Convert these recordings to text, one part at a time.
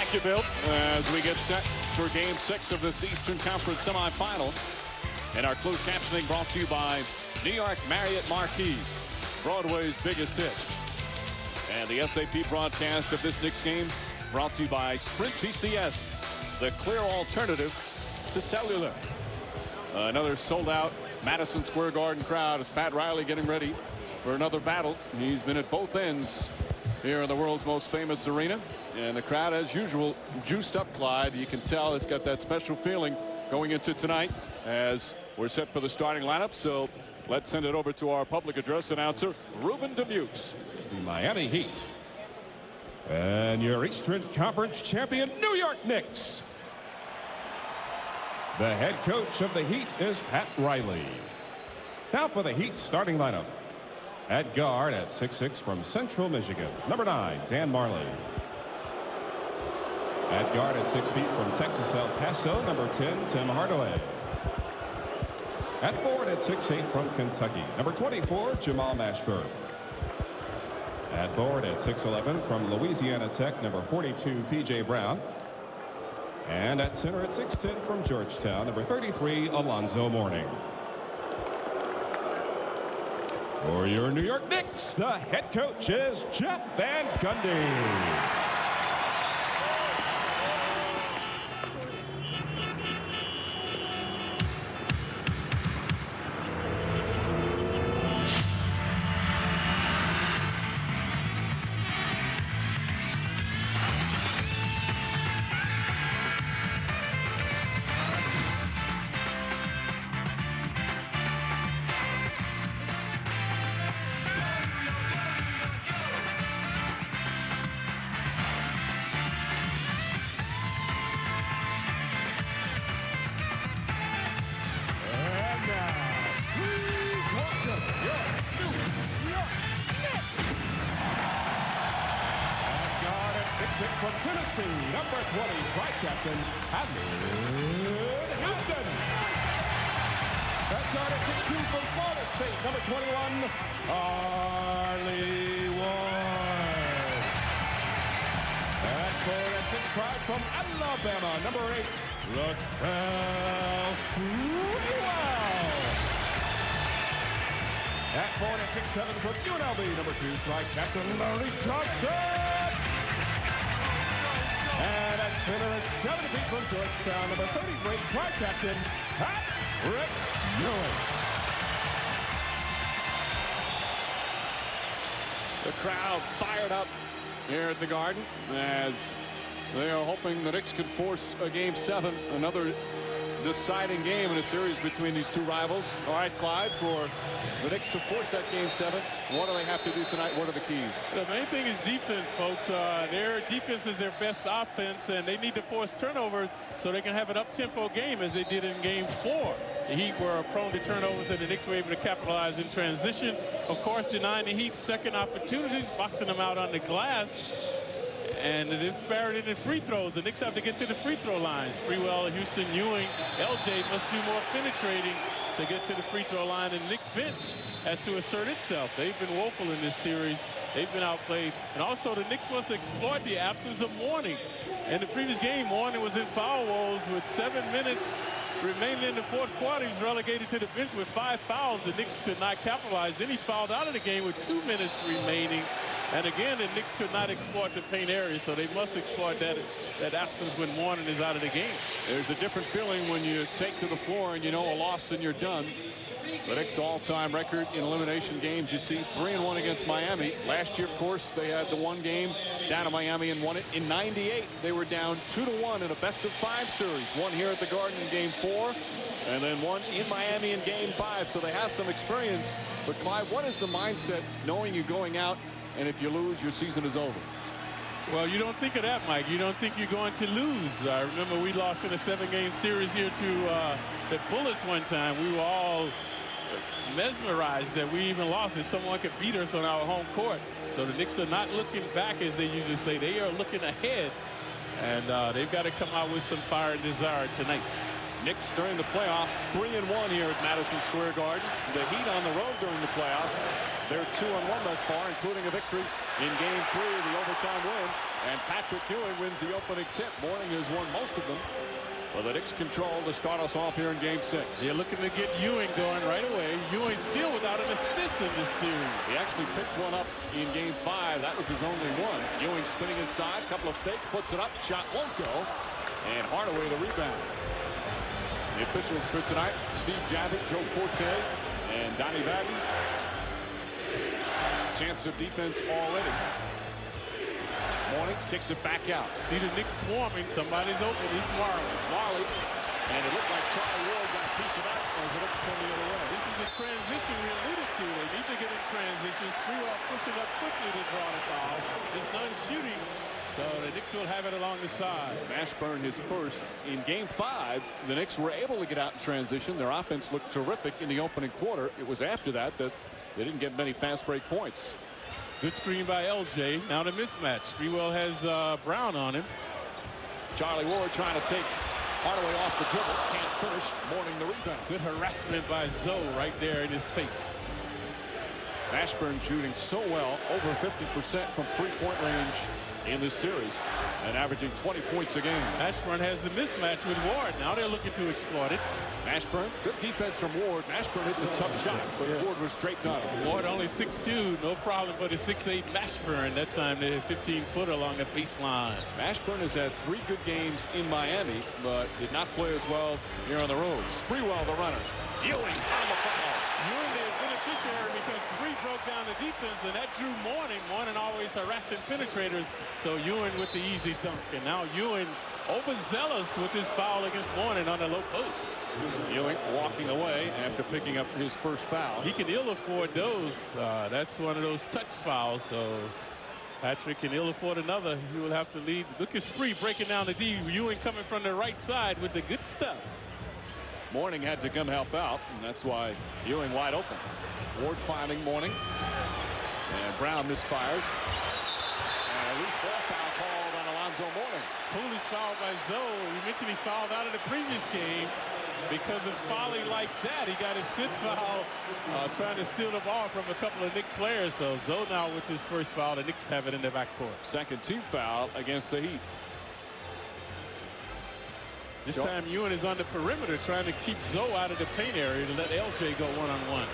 Thank you, Bill. As we get set for Game 6 of this Eastern Conference Semifinal. And our closed captioning brought to you by New York Marriott Marquis, Broadway's biggest hit. And the SAP broadcast of this Knicks game brought to you by Sprint PCS, the clear alternative to cellular. Another sold-out Madison Square Garden crowd as Pat Riley getting ready for another battle. He's been at both ends here in the world's most famous arena. And the crowd, as usual, juiced up, Clyde. You can tell it's got that special feeling going into tonight as we're set for the starting lineup. So let's send it over to our public address announcer, Ruben Dumukes. The Miami Heat and your Eastern Conference champion, New York Knicks. The head coach of the Heat is Pat Riley. Now for the Heat starting lineup. At guard at 6'6" from Central Michigan, number 9, Dan Majerle. At guard at 6 feet from Texas El Paso, number 10, Tim Hardaway. At forward at 6'8" from Kentucky, number 24, Jamal Mashburn. At forward at 6'11" from Louisiana Tech, number 42, P.J. Brown. And at center at 6'10" from Georgetown, number 33, Alonzo Mourning. For your New York Knicks, the head coach is Jeff Van Gundy. From Tennessee, number 20, tri-captain, Allan Houston. At guard at 6'2" from Florida State, number 21, Charlie Ward. At forward at 6'5" from Alabama, number 8, Latrell Sprewell. At forward at 6'7" from UNLV, number 2, tri-captain, Larry Johnson. And at center at 7 feet from Georgetown, number 33, tri-captain, Patrick Ewing. The crowd fired up here at the Garden as they are hoping the Knicks can force a Game 7, another deciding game in a series between these two rivals. All right, Clyde, for the Knicks to force that Game 7, what do they have to do tonight? What are the keys? The main thing is defense, folks. Their defense is their best offense, and they need to force turnovers so they can have an up-tempo game as they did in Game 4. The Heat were prone to turnovers, and the Knicks were able to capitalize in transition. Of course, denying the Heat second opportunities, boxing them out on the glass. And the disparity in the free throws. The Knicks have to get to the free throw line. Sprewell, Houston, Ewing, LJ must do more penetrating to get to the free throw line. And Knicks bench has to assert itself. They've been woeful in this series. They've been outplayed. And also the Knicks must exploit the absence of Mourning. In the previous game, Mourning was in foul woes with 7 minutes remaining in the fourth quarter. He was relegated to the bench with 5 fouls. The Knicks could not capitalize. Then he fouled out of the game with 2 minutes remaining. And again, the Knicks could not exploit the paint area, so they must exploit that absence when Mourning is out of the game. There's a different feeling when you take to the floor and you know a loss and you're done. The Knicks' all-time record in elimination games, you see, 3-1 against Miami. Last year, of course, they had the one game down to Miami and won it. In '98, they were down 2-1 in a best-of-5 series. One here at the Garden in Game 4, and then one in Miami in Game 5. So they have some experience. But, Clyde, what is the mindset knowing you're going out, and if you lose, your season is over? Well, you don't think of that, Mike. You don't think you're going to lose. I remember we lost in a 7-game series here to the Bullets one time. We were all mesmerized that we even lost and someone could beat us on our home court. So the Knicks are not looking back, as they usually say. They are looking ahead, and they've got to come out with some fire and desire tonight. Knicks during the playoffs, 3-1 here at Madison Square Garden. The Heat on the road during the playoffs. They're 2-1 thus far, including a victory in Game 3, the overtime win. And Patrick Ewing wins the opening tip. Mourning has won most of them. Well, the Knicks control to start us off here in Game 6. They're looking to get Ewing going right away. Ewing still without an assist in this series. He actually picked one up in Game 5. That was his only one. Ewing spinning inside, couple of fakes, puts it up, shot won't go. And Hardaway the rebound. The officials for tonight, Steve Javik, Joe Forte, and Donnie Madden. Chance of defense already. Mourning kicks it back out. See the Knicks swarming. Somebody's open. It's Marley. And it looked like Charlie Ward got a piece of that as the Knicks come the other way. This is the transition we alluded to. They need to get in transition. Sprewell pushing up quickly to draw the foul. There's none shooting. So the Knicks will have it along the side. Mashburn his first in Game 5. The Knicks were able to get out in transition. Their offense looked terrific in the opening quarter. It was after that they didn't get many fast break points. Good screen by LJ. Now the mismatch. Sprewell has Brown on him. Charlie Ward trying to take Hardaway off the dribble. Can't finish. Mourning the rebound. Good harassment by Zoe right there in his face. Mashburn shooting so well, over 50% from three-point range in this series and averaging 20 points a game. Mashburn has the mismatch with Ward. Now they're looking to exploit it. Mashburn, good defense from Ward. Mashburn hits a tough shot, but Ward was draped on him. Ward only 6'2", no problem for the 6'8" Mashburn. That time they had 15-footer along the baseline. Mashburn has had 3 good games in Miami, but did not play as well here on the road. Sprewell the runner. Ewing on the foul. Ewing the beneficiary because Spree broke down the defense, and that drew Mourning. Mourning always harassing penetrators, so Ewing with the easy dunk. And now Ewing overzealous with his foul against Mourning on the low post. Ewing walking away after picking up his first foul. He can ill afford those. That's one of those touch fouls, so Patrick can ill afford another. He will have to lead. Look at Spree breaking down the D. Ewing coming from the right side with the good stuff. Mourning had to come help out, and that's why Ewing wide open. Ward finding Mourning. And Brown misfires. And a loose ball foul called on Alonzo Mourning. Foolish foul by Zoe. You mentioned he fouled out of the previous game. Because of folly like that, he got his 5th foul trying to steal the ball from a couple of Knicks players. So Zoe now with his first foul, the Knicks have it in their backcourt. Second team foul against the Heat. This time Ewing is on the perimeter trying to keep Zoe out of the paint area to let LJ go one-on-one.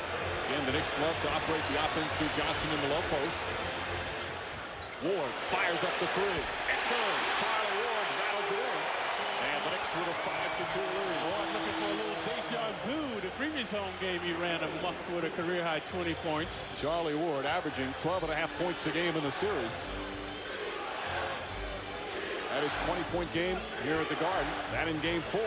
Again, the Knicks love to operate the offense through Johnson in the low post. Ward fires up the 3. It's good. Charlie Ward rattles it in. And the Knicks with a 5-2 lead. Ward looking for a little deja vu. The previous home game he ran amok with a career-high 20 points. Charlie Ward averaging 12.5 points a game in the series. That is 20-point game here at the Garden. That in Game 4.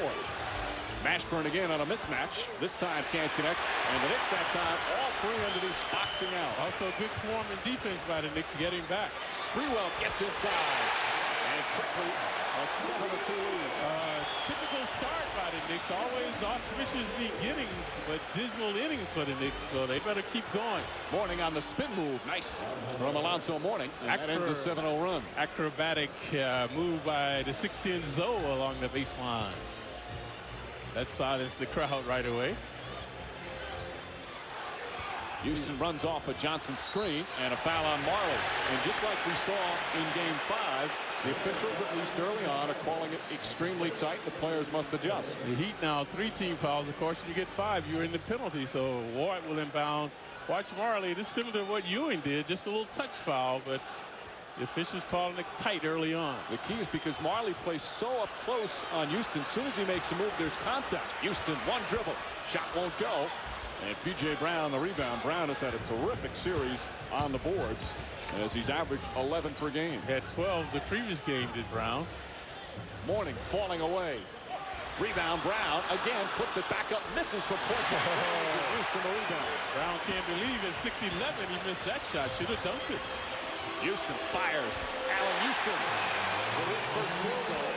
Mashburn again on a mismatch. This time can't connect. And the Knicks that time, all 3 underneath, boxing out. Also good swarming defense by the Knicks getting back. Sprewell gets inside. And quickly, a 7-2 lead. Typical start by the Knicks. Always auspicious beginnings, but dismal innings for the Knicks. So they better keep going. Mourning on the spin move. Nice from Alonzo Mourning. And that ends a 7-0 run. Acrobatic move by the 6'10" Zoe along the baseline. That silenced the crowd right away. Houston runs off a Johnson screen and a foul on Marley. And just like we saw in Game 5, the officials, at least early on, are calling it extremely tight. The players must adjust. The Heat now 3 team fouls. Of course, you get 5. You're in the penalty, so Ward will inbound. Watch Marley. This is similar to what Ewing did, just a little touch foul, but the officials calling it tight early on. The key is because Marley plays so up close on Houston. As soon as he makes a move, there's contact. Houston, one dribble. Shot won't go. And P.J. Brown, the rebound. Brown has had a terrific series on the boards as he's averaged 11 per game. Had 12 the previous game, did Brown. Mourning falling away. Rebound, Brown again puts it back up, misses from point. Houston the rebound. Brown can't believe at 6'11" he missed that shot. Should have dunked it. Houston fires. Allan Houston with his first field goal.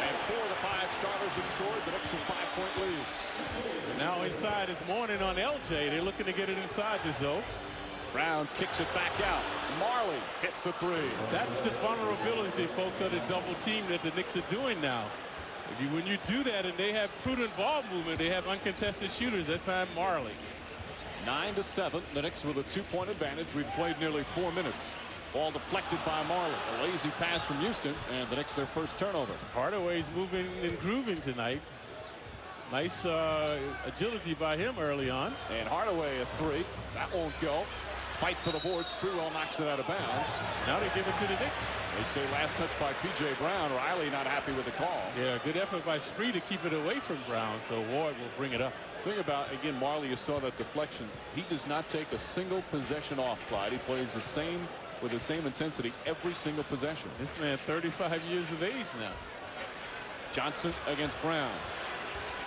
And 4 of the 5 starters have scored. The Knicks a 5-point lead. And now inside is Mourning on LJ. They're looking to get it inside the zone. Brown kicks it back out. Marley hits the 3. That's the vulnerability, folks, of the double team that the Knicks are doing now. When you do that and they have prudent ball movement, they have uncontested shooters. That time, Marley. 9-7. The Knicks with a 2-point advantage. We've played nearly 4 minutes. Ball deflected by Majerle. A lazy pass from Houston, and the Knicks their first turnover. Hardaway's moving and grooving tonight. Nice agility by him early on. And Hardaway a three. That won't go. Fight for the board. Sprewell knocks it out of bounds. Now they give it to the Knicks. They say last touch by P.J. Brown. Riley not happy with the call. Yeah, good effort by Spree to keep it away from Brown, so Ward will bring it up. Thing about, again, Majerle, you saw that deflection. He does not take a single possession off, Clyde. He plays the same with the same intensity every single possession. This man 35 years of age now. Johnson against Brown.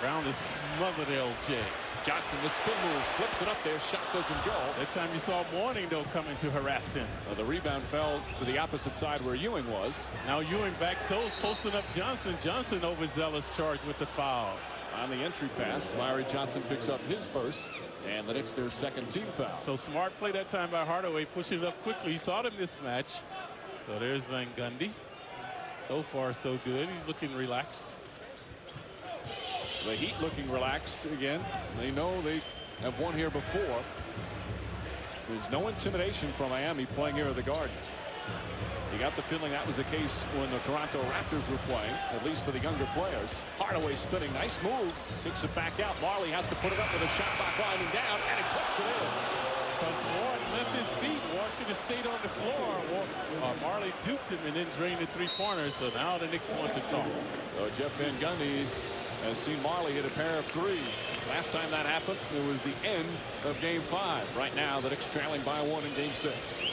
Brown is smothered LJ. Johnson, the spin move, flips it up there. Shot doesn't go. That time you saw Mourning, though, coming to harass him. The rebound fell to the opposite side where Ewing was. Now Ewing back, so posting up Johnson. Johnson overzealous, charged with the foul. On the entry pass, Larry Johnson picks up his first, and the Knicks their second team foul. So smart play that time by Hardaway, pushing it up quickly. He saw the mismatch. So there's Van Gundy. So far, so good. He's looking relaxed. The Heat looking relaxed again. They know they have won here before. There's no intimidation from Miami playing here at the Garden. You got the feeling that was the case when the Toronto Raptors were playing, at least for the younger players. Hardaway spinning, nice move, kicks it back out. Majerle has to put it up with a shot clock winding down, and it puts it in. Because Ward left his feet. Ward should have stayed on the floor. Majerle duped him and then drained the three-pointers. So now the Knicks want to talk. So Jeff Van Gundy has seen Majerle hit a pair of threes. Last time that happened, it was the end of Game 5. Right now, the Knicks trailing by 1 in Game 6.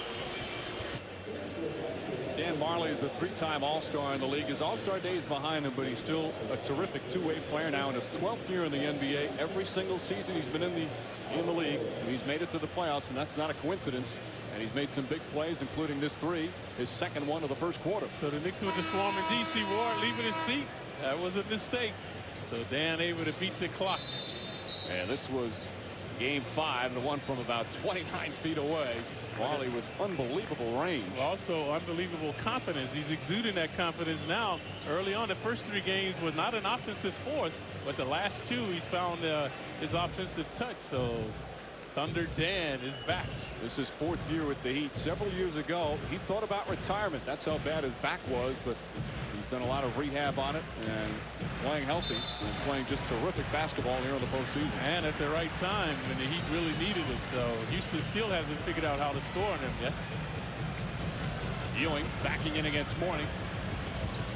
Dan Majerle is a three-time All-Star in the league. His All-Star days behind him, but he's still a terrific two-way player now in his 12th year in the NBA. Every single season he's been in the league, and he's made it to the playoffs, and that's not a coincidence. And he's made some big plays, including this three, his second one of the first quarter. So the Knicks with the swarm in D.C. Ward leaving his feet. That was a mistake. So Dan able to beat the clock. And this was Game 5, the one from about 29 feet away. Majerle with unbelievable range. Also unbelievable confidence. He's exuding that confidence now. Early on, the first 3 games was not an offensive force, but the last 2 he's found his offensive touch. So Thunder Dan is back. This is 4th year with the Heat. Several years ago, he thought about retirement. That's how bad his back was, but he's done a lot of rehab on it and playing healthy and playing just terrific basketball here in the postseason. And at the right time when the Heat really needed it. So Houston still hasn't figured out how to score on him yet. Ewing backing in against Mourning.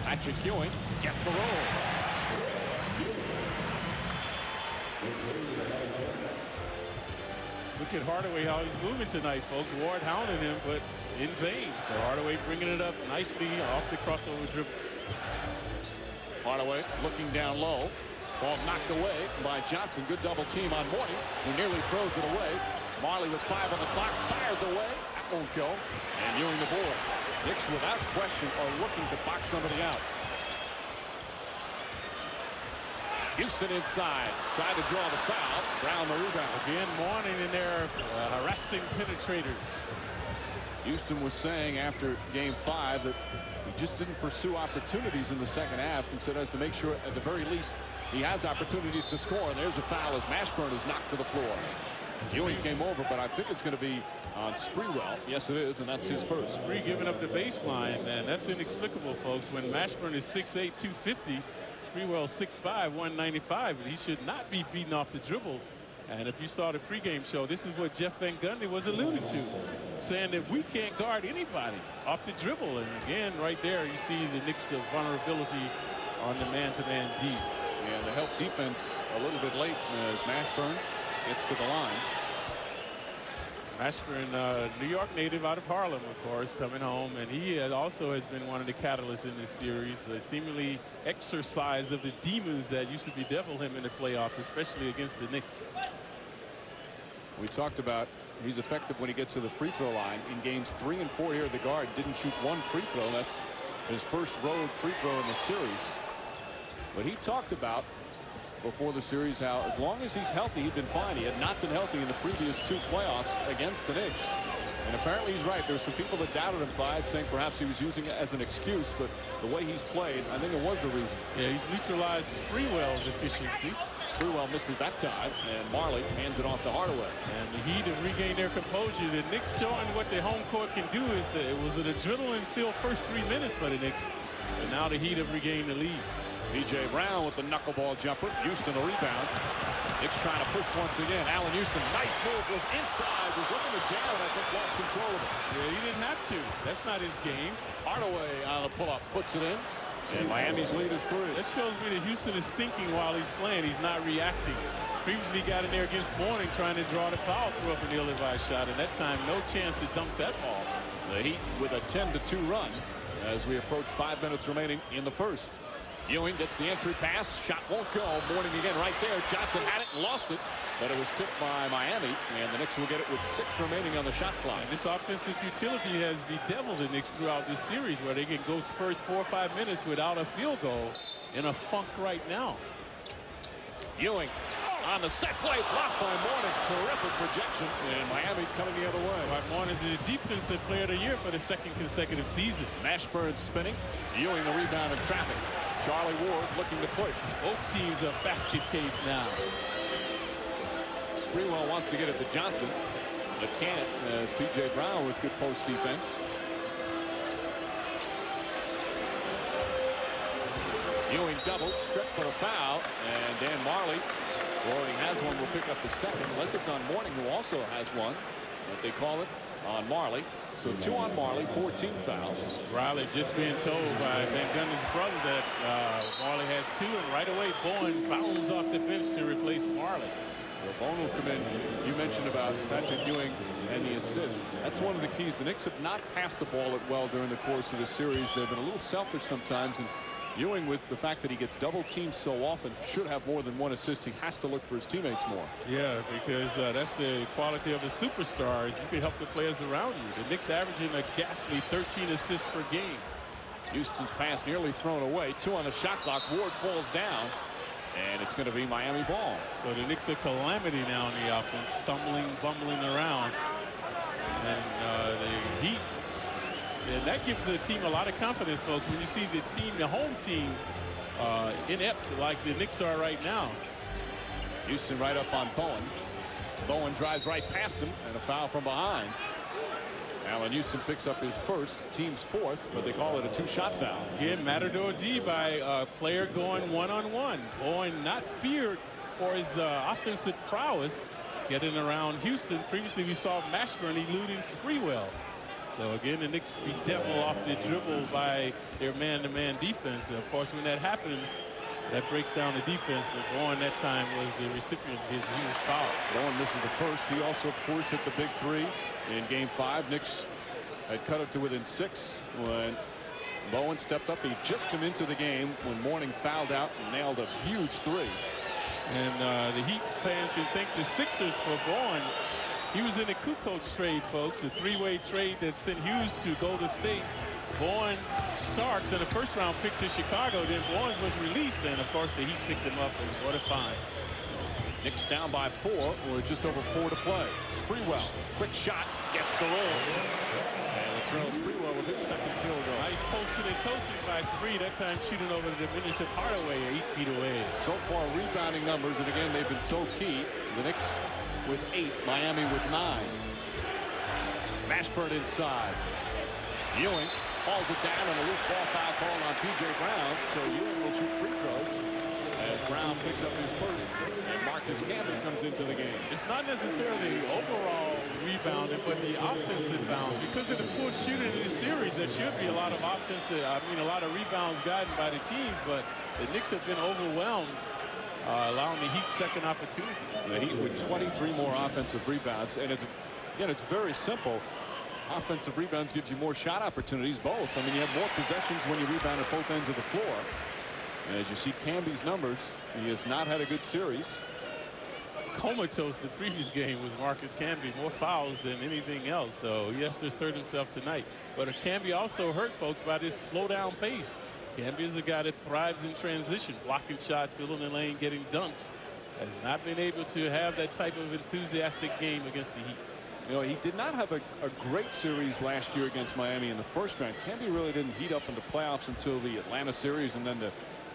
Patrick Ewing gets the roll. Look at Hardaway, how he's moving tonight, folks. Ward hounding him, but in vain. So Hardaway bringing it up nicely off the crossover dribble. Hardaway looking down low. Ball knocked away by Johnson. Good double team on Mourning, who nearly throws it away. Majerle with 5 on the clock, fires away. That won't go. And Ewing the board. Knicks, without question, are looking to box somebody out. Houston inside, trying to draw the foul. Brown the rebound. Again, Mourning in there harassing penetrators. Houston was saying after Game 5 that he just didn't pursue opportunities in the second half, and so has to make sure at the very least he has opportunities to score. And there's a foul as Mashburn is knocked to the floor. Ewing came over, but I think it's going to be on Sprewell. Yes, it is, and that's his first. Spree giving up the baseline, man. That's inexplicable, folks. When Mashburn is 6'8", 250, Sprewell 6'5", 195, and he should not be beaten off the dribble. And if you saw the pregame show, this is what Jeff Van Gundy was alluding to, saying that we can't guard anybody off the dribble. And again, right there, you see the Knicks' vulnerability on the man-to-man D. And the help defense a little bit late as Mashburn gets to the line. Mashburn, New York native out of Harlem, of course, coming home, and he also has been one of the catalysts in this series, seemingly exercise of the demons that used to bedevil him in the playoffs, especially against the Knicks. We talked about he's effective when he gets to the free throw line. In games 3 and 4 here at the Garden, didn't shoot 1 free throw. That's his first road free throw in the series. But he talked about before the series how as long as he's healthy, he'd been fine. He had not been healthy in the previous 2 playoffs against the Knicks. And apparently he's right. There's some people that doubted him, Clyde, saying perhaps he was using it as an excuse, but the way he's played, I think it was the reason. Yeah, he's neutralized Sprewell's efficiency. Sprewell misses that time, and Majerle hands it off to Hardaway. And the Heat have regained their composure. The Knicks showing what the home court can do. Is that it was an adrenaline-filled first 3 minutes for the Knicks. But now the Heat have regained the lead. P.J. Brown with the knuckleball jumper. Houston a rebound. Knicks trying to push once again. Allan Houston, nice move, goes inside, was looking to jam, and I think lost control of it. Yeah, he didn't have to. That's not his game. Hardaway on the pull-up, puts it in, and Miami's lead is 3. That shows me that Houston is thinking while he's playing. He's not reacting. Previously got in there against Mourning trying to draw the foul, threw up an ill-advised shot, and that time no chance to dunk that ball. The Heat with a 10-2 run as we approach 5 minutes remaining in the first. Ewing gets the entry pass. Shot won't go. Mourning again right there. Johnson had it and lost it, but it was tipped by Miami, and the Knicks will get it with 6 remaining on the shot clock. And this offensive utility has bedeviled the Knicks throughout this series, where they can go first 4 or 5 minutes without a field goal in a funk right now. Ewing on the set play, blocked by Mourning. Terrific projection, and Miami coming the other way. Right, Mourning is the defensive player of the year for the 2nd consecutive season. Mashburn spinning. Ewing the rebound in traffic. Charlie Ward looking to push. Both teams a basket case now. Sprewell wants to get it to Johnson, but can't, as P.J. Brown with good post defense. Ewing doubled, stripped but a foul, and Dan Majerle, who already has one, will pick up the second, unless it's on Mourning, who also has one, but they call it on Majerle. So 2 on Majerle, 14 fouls. Riley just being told by Van Gundy's brother that Majerle has 2, and right away Bowen fouls off the bench to replace Majerle. Well, Bowen will come in. You mentioned about Patrick Ewing and the assist. That's one of the keys. The Knicks have not passed the ball at well during the course of the series. They've been a little selfish sometimes, and Ewing, with the fact that he gets double teamed so often, should have more than 1 assist. He has to look for his teammates more. Yeah, because that's the quality of a superstar. You can help the players around you. The Knicks averaging a ghastly 13 assists per game. Houston's pass nearly thrown away. 2 on the shot clock. Ward falls down, and it's going to be Miami ball. So the Knicks are calamity now in the offense, stumbling, bumbling around. And the Heat. And that gives the team a lot of confidence, folks, when you see the team, the home team, inept like the Knicks are right now. Houston right up on Bowen. Bowen drives right past him, and a foul from behind. Allan Houston picks up his first, team's 4th, but they call it a 2-shot foul. Again, Matador D by a player going one-on-one. Bowen not feared for his offensive prowess, getting around Houston. Previously, we saw Mashburn eluding Sprewell. So again, the Knicks be devil off the dribble by their man-to-man defense. And of course, when that happens, that breaks down the defense. But Bowen that time was the recipient of his huge foul. Bowen misses the first. He also, of course, hit the big 3 in Game 5. Knicks had cut it to within 6 when Bowen stepped up. He'd just come into the game when Mourning fouled out and nailed a huge 3. And the Heat fans can thank the Sixers for Bowen. He was in the Kukoc trade, folks, a 3-way trade that sent Hughes to Golden State. Bowen, Starks, and a first-round pick to Chicago. Then Bowen was released, and of course the Heat picked him up, and what a find. Knicks down by 4, or just over 4 to play. Sprewell, quick shot, gets the roll. And Latrell Sprewell with his 2nd field goal. Nice posting and toasting by Spree, that time shooting over the diminutive Hardaway 8 feet away. So far, rebounding numbers, and again, they've been so key. The Knicks with 8, Miami with 9. Mashburn inside. Ewing hauls it down, and a loose ball foul call on P.J. Brown, so Ewing will shoot free throws as Brown picks up his first, and Marcus Camby comes into the game. It's not necessarily the overall rebounding, but the offensive bounds. Because of the poor shooting in this series, there should be a lot of a lot of rebounds gotten by the teams, but the Knicks have been overwhelmed, allowing the Heat 2nd opportunity. The Heat with 23 more offensive rebounds, and it's very simple. Offensive rebounds gives you more shot opportunities, both. I mean, you have more possessions when you rebound at both ends of the floor. And as you see Camby's numbers, he has not had a good series. Comatose the previous game was Marcus Camby, more fouls than anything else, so he has to assert himself tonight. But Camby also hurt, folks, by this slow down pace. Camby is a guy that thrives in transition, blocking shots, filling the lane, getting dunks. Has not been able to have that type of enthusiastic game against the Heat. You know, he did not have a great series last year against Miami in the first round. Camby really didn't heat up in the playoffs until the Atlanta series and then the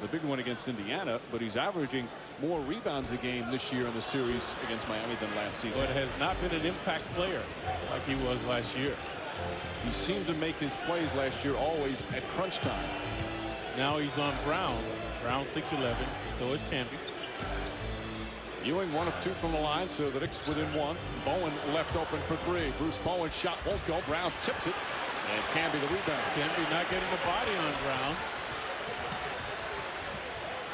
big one against Indiana. But he's averaging more rebounds a game this year in the series against Miami than last season. But has not been an impact player like he was last year. He seemed to make his plays last year always at crunch time. Now he's on Brown. Brown 6'11". So is Camby. Ewing 1 of 2 from the line, so the Knicks within 1. Bowen left open for 3. Bruce Bowen's shot won't go. Brown tips it, and Camby the rebound. Camby not getting the body on Brown.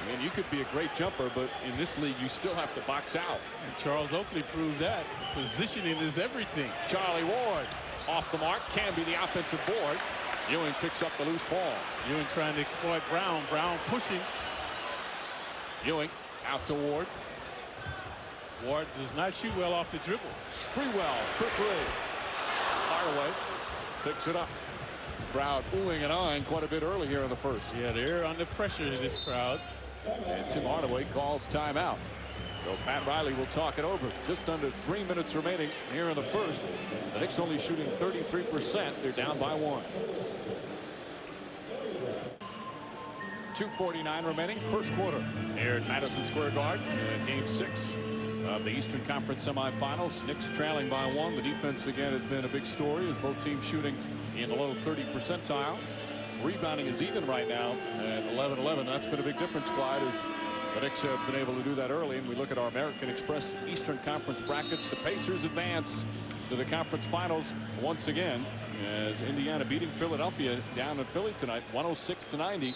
I mean, you could be a great jumper, but in this league, you still have to box out. And Charles Oakley proved that. Positioning is everything. Charlie Ward off the mark. Camby the offensive board. Ewing picks up the loose ball. Ewing trying to exploit Brown. Brown pushing. Ewing out to Ward. Ward does not shoot well off the dribble. Sprewell for 3. Hardaway picks it up. Crowd oohing and ahhing quite a bit early here in the first. Yeah, they're under pressure in this crowd. And Tim Hardaway calls timeout. So Pat Riley will talk it over. Just under 3 minutes remaining here in the first. The Knicks only shooting 33%. They're down by 1. 2:49 remaining, first quarter. Here at Madison Square Garden, game 6 of the Eastern Conference Semifinals. Knicks trailing by 1. The defense again has been a big story as both teams shooting in the low 30 percentile. Rebounding is even right now at 11-11. That's been a big difference, Clyde, as the Knicks have been able to do that early. And we look at our American Express Eastern Conference brackets. The Pacers advance to the conference finals once again as Indiana beating Philadelphia down in Philly tonight, 106-90.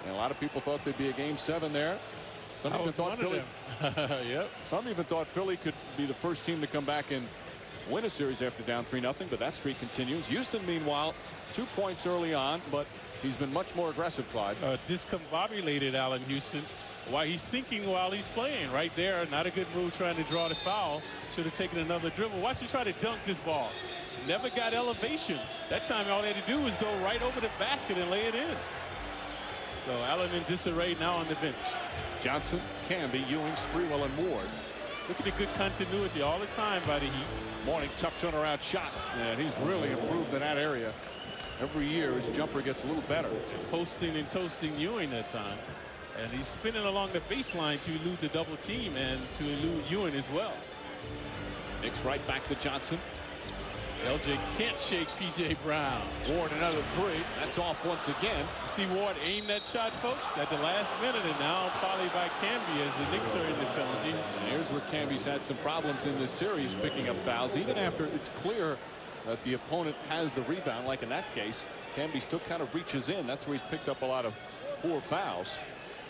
And a lot of people thought there'd be a game 7 there. Some even thought Philly. Yep. Some even thought Philly could be the first team to come back and win a series after down 3-0, but that streak continues. Houston, meanwhile, 2 points early on, but he's been much more aggressive, Clyde. Discombobulated Allan Houston. Why he's thinking while he's playing right there. Not a good move trying to draw the foul. Should have taken another dribble. Watch him try to dunk this ball. Never got elevation. That time all they had to do was go right over the basket and lay it in. So Allen in disarray now on the bench. Johnson, Camby, Ewing, Sprewell, and Ward. Look at the good continuity all the time by the Heat. Mourning, tough turnaround shot. And he's really improved in that area. Every year his jumper gets a little better. Posting and toasting Ewing that time. And he's spinning along the baseline to elude the double team and to elude Ewing as well. Knicks right back to Johnson. LJ can't shake P.J. Brown. Ward another 3. That's off once again. You see Ward aim that shot, folks, at the last minute, and now followed by Camby as the Knicks are in the penalty. And here's where Camby's had some problems in this series, picking up fouls, even after it's clear that the opponent has the rebound. Like in that case, Camby still kind of reaches in. That's where he's picked up a lot of poor fouls.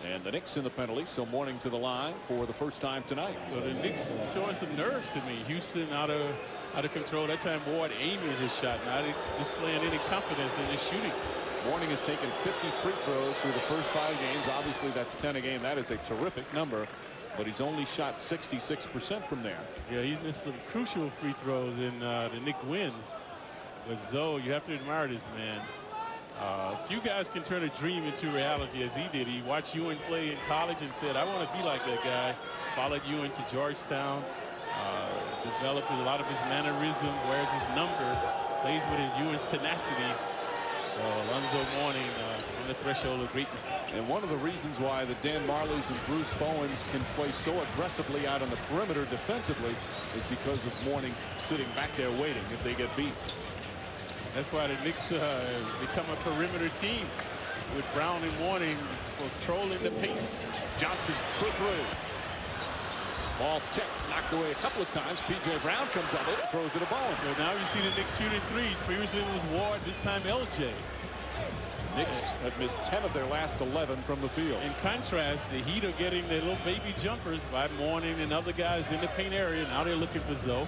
And the Knicks in the penalty, so Mourning to the line for the first time tonight. So the Knicks showing some nerves to me. Houston out of control. That time Ward aiming his shot, not displaying any confidence in his shooting. Mourning has taken 50 free throws through the first 5 games. Obviously that's 10 a game. That is a terrific number, but he's only shot 66% from there. Yeah, he's missed some crucial free throws in the Knicks wins. But Zoe, you have to admire this man. Few guys can turn a dream into reality as he did. He watched Ewing play in college and said, I want to be like that guy. Followed Ewing to Georgetown. Developed a lot of his mannerism, wears his number, plays with Ewing's tenacity. So Alonzo Mourning on the threshold of greatness. And one of the reasons why the Dan Majerles and Bruce Bowens can play so aggressively out on the perimeter defensively is because of Mourning sitting back there waiting if they get beat. That's why the Knicks become a perimeter team with Brown and Mourning controlling the paint. Johnson for 3. Ball tipped, knocked away a couple of times. P.J. Brown comes up it, throws it a Bowen. So now you see the Knicks shooting threes. Previously it was Ward, this time LJ. Knicks have missed 10 of their last 11 from the field. In contrast, the Heat are getting their little baby jumpers by Mourning and other guys in the paint area. Now they're looking for Zoe.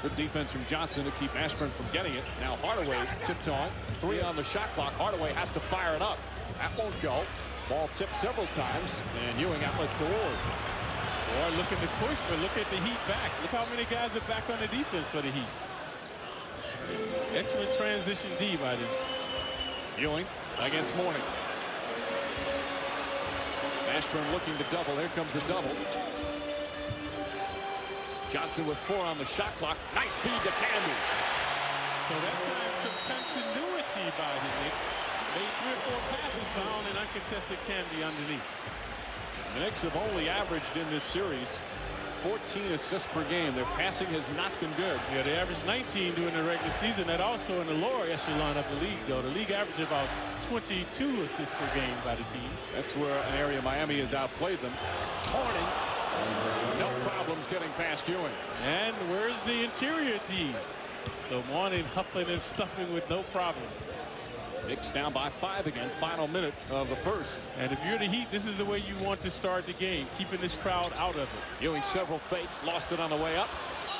Good defense from Johnson to keep Ashburn from getting it. Now Hardaway tiptoeing. 3 on the shot clock. Hardaway has to fire it up. That won't go. Ball tipped several times, and Ewing outlets to Ward. Ward looking to push, but look at the Heat back. Look how many guys are back on the defense for the Heat. Excellent transition D by them. Ewing against Mourning. Ashburn looking to double. Here comes a double. Johnson with 4 on the shot clock. Nice feed to Camby. So that time some continuity by the Knicks. Made 3 or 4 passes, found an uncontested Camby underneath. The Knicks have only averaged in this series 14 assists per game. Their passing has not been good. Yeah, they averaged 19 during the regular season. That also in the lower echelon of the league, though. The league averaged about 22 assists per game by the teams. That's where an area Miami has outplayed them. Horning, no problems getting past Ewing. And where's the interior D? So Morning huffing and stuffing with no problem. Knicks down by 5 again. Final minute of the first. And if you're the Heat, this is the way you want to start the game, keeping this crowd out of it. Ewing several fakes, lost it on the way up.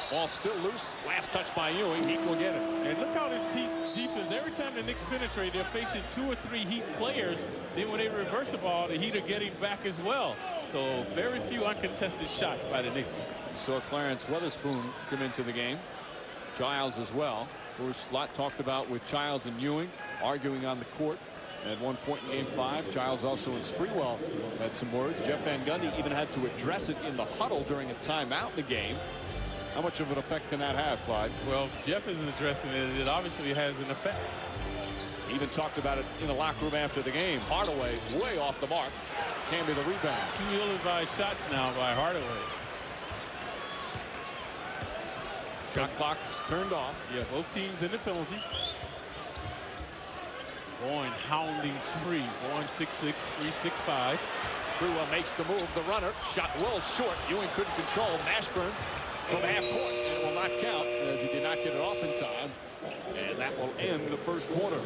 Ball still loose. Last touch by Ewing. Heat will get it. And look how this Heat defense, every time the Knicks penetrate, they're facing 2 or 3 Heat players. Then when they reverse the ball, the Heat are getting back as well. So very few uncontested shots by the Knicks. We saw Clarence Weatherspoon come into the game. Childs as well. There's a lot talked about with Childs and Ewing arguing on the court at one point in game 5. Childs also and Sprewell had some words. Jeff Van Gundy even had to address it in the huddle during a timeout in the game. How much of an effect can that have, Clyde? Well, Jeff isn't addressing it. It obviously has an effect. He even talked about it in the locker room after the game. Hardaway way off the mark. Can be the rebound. 2 ill-advised shots now by Hardaway. Shot clock turned off. Yeah, both teams in the penalty. Boyne hounding Spree. Boyne 6'6", Spree 6'5". Sprewell makes the move. The runner shot well short. Ewing couldn't control. Mashburn from half court. It will not count as he did not get it off in time. And that will end the first quarter.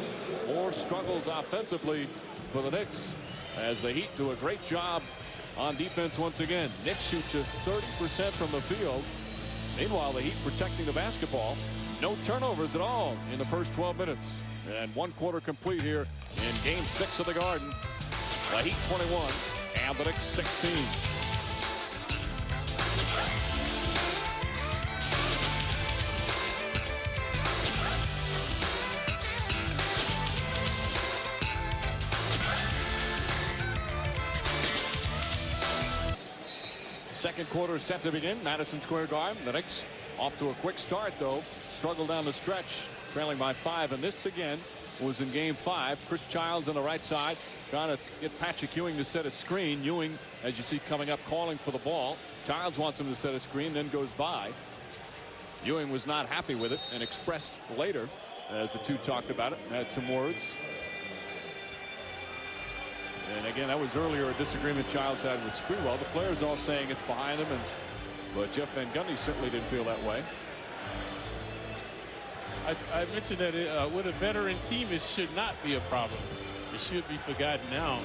More struggles offensively for the Knicks as the Heat do a great job on defense once again. Knicks shoot just 30% from the field. Meanwhile, the Heat protecting the basketball. No turnovers at all in the first 12 minutes. And 1 quarter complete here in game 6 of the Garden. The Heat 21 and the Knicks 16. Second quarter set to begin. Madison Square Garden. The Knicks off to a quick start, though. Struggle down the stretch, trailing by 5. And this again was in game 5. Chris Childs on the right side trying to get Patrick Ewing to set a screen. Ewing, as you see, coming up calling for the ball. Childs wants him to set a screen, then goes by. Ewing was not happy with it and expressed later as the two talked about it and had some words. And again, that was earlier a disagreement Childs had with Sprewell. The players all saying it's behind him, but Jeff Van Gundy certainly didn't feel that way. I mentioned that with a veteran team, it should not be a problem. It should be forgotten now.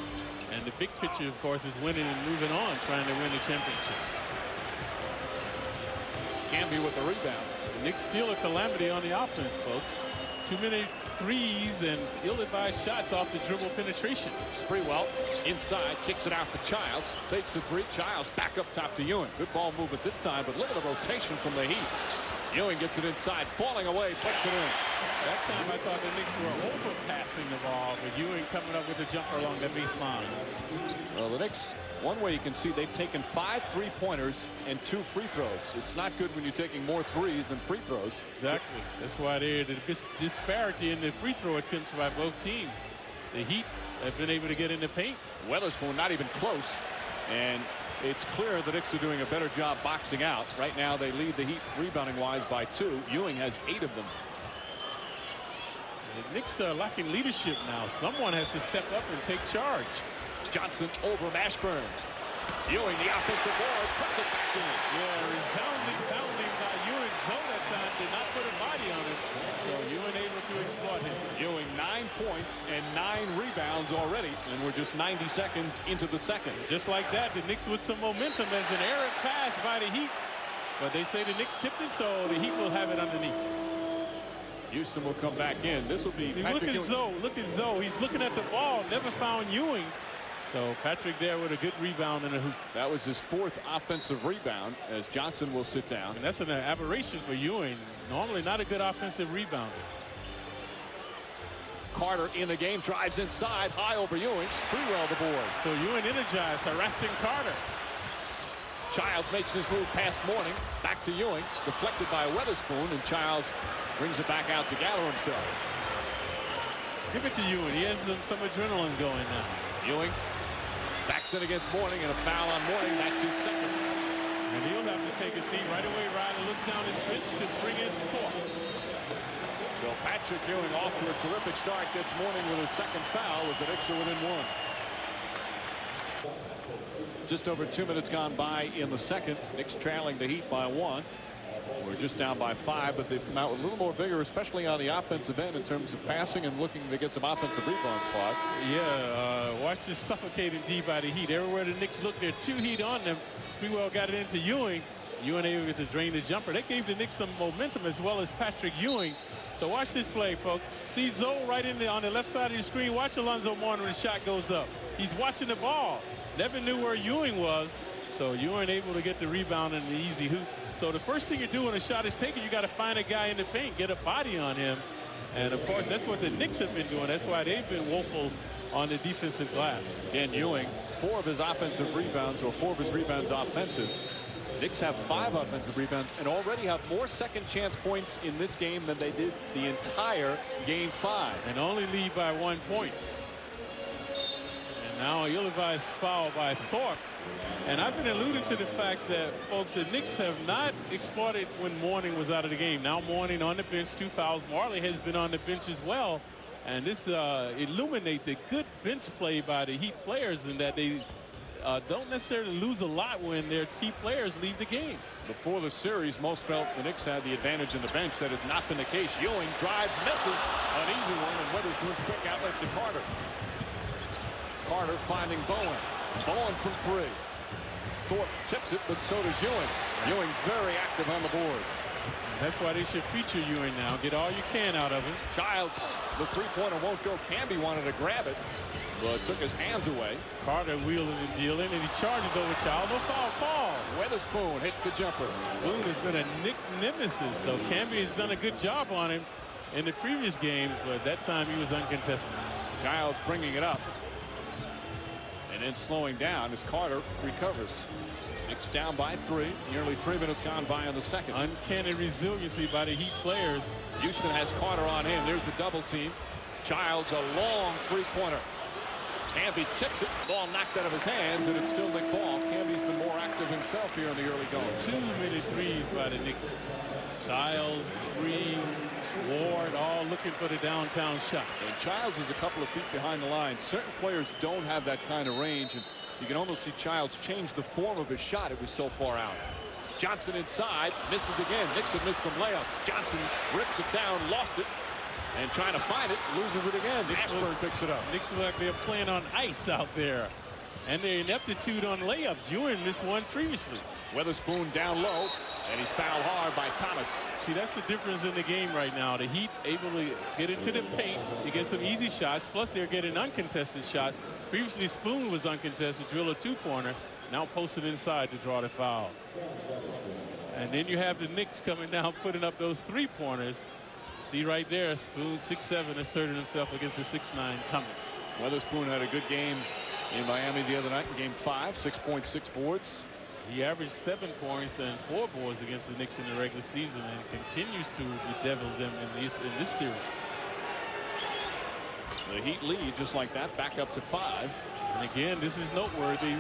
And the big picture, of course, is winning and moving on, trying to win the championship. Camby with the rebound. The Knicks steal a calamity on the offense, folks. Too many threes and ill-advised shots off the dribble penetration. Sprewell inside, kicks it out to Childs. Takes the 3. Childs back up top to Ewing. Good ball movement this time, but look at the rotation from the Heat. Ewing gets it inside, falling away, puts it in. That time I thought the Knicks were overpassing the ball, but Ewing coming up with a jumper along that baseline. Well, the Knicks, one way you can see they've taken 5 3-pointers and 2 free throws. It's not good when you're taking more threes than free throws. Exactly. That's why there's the disparity in the free throw attempts by both teams. The Heat have been able to get in the paint. Weatherspoon not even close. And it's clear the Knicks are doing a better job boxing out. Right now they lead the Heat rebounding-wise by 2. Ewing has 8 of them. The Knicks are lacking leadership now. Someone has to step up and take charge. Johnson over Mashburn. Ewing, the offensive board, puts it back in. Yeah, resounding pounding by Ewing. Zone that time did not put a body on him. So Ewing able to exploit him. Ewing 9 points and 9 rebounds already. And we're just 90 seconds into the second. Just like that, the Knicks with some momentum. There's an errant pass by the Heat. But they say the Knicks tipped it, so the Heat will have it underneath. Houston will come back in. This will be Look at Zoe. Look at Zoe. He's looking at the ball. Never found Ewing. So Patrick there with a good rebound and a hoop. That was his 4th offensive rebound as Johnson will sit down. And that's an aberration for Ewing. Normally not a good offensive rebounder. Carter in the game, drives inside, high over Ewing. Sprewell the board. So Ewing energized, harassing Carter. Childs makes his move past Mourning. Back to Ewing. Deflected by Weatherspoon, and Childs brings it back out to gather himself. Give it to Ewing. He has some adrenaline going now. Ewing backs in against Mourning, and a foul on Mourning. That's his second. And he'll have to take a seat right away. Ryder looks down his bench to bring in Thorpe. So Patrick Ewing off to a terrific start. Gets Mourning with his second foul as the Knicks are within one. Just over 2 minutes gone by in the second. Knicks trailing the Heat by 1. We're just down by 5, but they've come out with a little more vigor, especially on the offensive end in terms of passing and looking to get some offensive rebounds, Clyde. Yeah, watch this suffocating D by the Heat. Everywhere the Knicks look, there are 2 Heat on them. Sprewell got it into Ewing. Ewing able to drain the jumper. That gave the Knicks some momentum, as well as Patrick Ewing. So watch this play, folks. See Zoe right in there on the left side of the screen. Watch Alonzo Mourning when the shot goes up. He's watching the ball. Never knew where Ewing was. So Ewing able to get the rebound and the easy hoop. So the first thing you do when a shot is taken, you got to find a guy in the paint, get a body on him. And of course, that's what the Knicks have been doing. That's why they've been woeful on the defensive glass. Dan Ewing, 4 of his offensive rebounds, or 4 of his rebounds offensive. Knicks have 5 offensive rebounds and already have more second chance points in this game than they did the entire game 5. And only lead by 1 point. And now a ill-advised foul by Thorpe. And I've been alluding to the fact that, folks, the Knicks have not exploited when Mourning was out of the game. Now Mourning on the bench, 2 fouls. Majerle has been on the bench as well. And this illuminates the good bench play by the Heat players, and that they don't necessarily lose a lot when their key players leave the game. Before the series, most felt the Knicks had the advantage in the bench. That has not been the case. Ewing drives, misses, an easy one, and Weatherspoon quick outlet to Carter. Carter finding Bowen. Bowen from 3. Thorpe tips it, but so does Ewing. Ewing very active on the boards. That's why they should feature Ewing now. Get all you can out of him. Childs, the 3-pointer won't go. Camby wanted to grab it, but took his hands away. Carter wheeling and dealing, and he charges over Child. No foul call. Weatherspoon hits the jumper. Spoon has been a Knick nemesis, so Camby has done a good job on him in the previous games, but that time he was uncontested. Childs bringing it up. And then slowing down as Carter recovers. Knicks down by 3. Nearly 3 minutes gone by in the second. Uncanny resiliency by the Heat players. Houston has Carter on him. There's the double team. Childs, a long 3-pointer. Camby tips it. Ball knocked out of his hands, and it's still Knick ball. Camby's been more active himself here in the early going. 2 many threes by the Knicks. Childs, Spree, Ward, all looking for the downtown shot. And Childs is a couple of feet behind the line. Certain players don't have that kind of range, and you can almost see Childs change the form of his shot. It was so far out. Johnson inside, misses again. Knicks have missed some layups. Johnson rips it down, lost it, and trying to find it, loses it again. Ashburn picks it up. Knicks look like they're playing on ice out there. And their ineptitude on layups. Ewing missed one previously. Weatherspoon down low, and he's fouled hard by Thomas. See, that's the difference in the game right now. The Heat able to get into the paint, to get some easy shots, plus they're getting uncontested shots. Previously, Spoon was uncontested, drill a 2-pointer, now posted inside to draw the foul. And then you have the Knicks coming down, putting up those 3-pointers. See right there, Spoon, 6'7", asserting himself against the 6'9" Thomas. Weatherspoon had a good game in Miami the other night in game 5, 6.6 boards. He averaged 7 points and 4 boards against the Knicks in the regular season, and continues to bedevil them in this series. The Heat lead just like that, back up to 5. And again, this is noteworthy.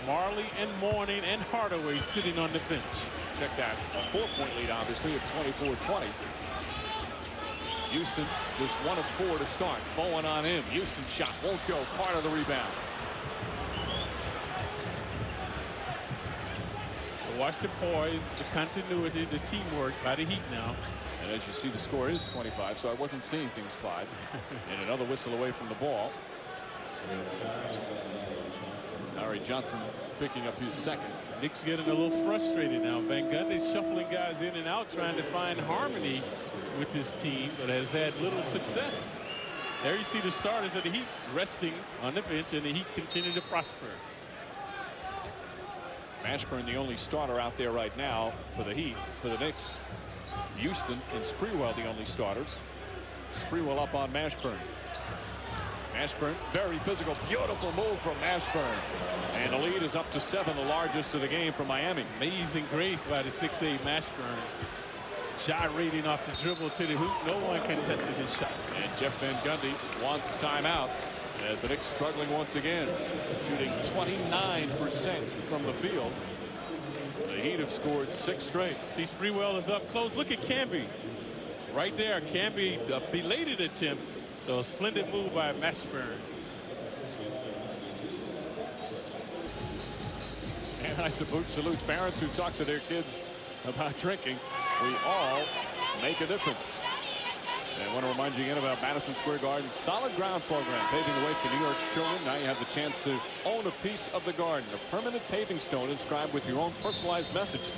Majerle and Mourning and Hardaway sitting on the bench. Check that, a 4-point lead obviously of 24-20. Houston just 1 of 4 to start. Bowen on him. Houston shot won't go. Carter the rebound. So watch the poise, the continuity, the teamwork by the Heat now. And as you see, the score is 25, so I wasn't seeing things, Clyde. And another whistle away from the ball. Larry Johnson picking up his second. Knicks getting a little frustrated now. Van Gundy's shuffling guys in and out, trying to find harmony with his team, but has had little success. There you see the starters of the Heat resting on the bench, and the Heat continue to prosper. Mashburn, the only starter out there right now for the Heat. For the Knicks, Houston and Sprewell, the only starters. Sprewell up on Mashburn. Mashburn, very physical, beautiful move from Mashburn. And the lead is up to 7, the largest of the game for Miami. Amazing grace by the 6'8" Mashburn. Gyrating off the dribble to the hoop. No one contested his shot. And Jeff Van Gundy wants timeout as the Knicks struggling once again, shooting 29% from the field. The Heat have scored 6 straight. See, Sprewell is up close. Look at Camby. Right there, Camby, a belated attempt. So a splendid move by Mashburn. And I salute parents who talk to their kids about drinking. We all make a difference. And I want to remind you again about Madison Square Garden's Solid Ground program, paving the way for New York's children. Now you have the chance to own a piece of the garden, a permanent paving stone inscribed with your own personalized message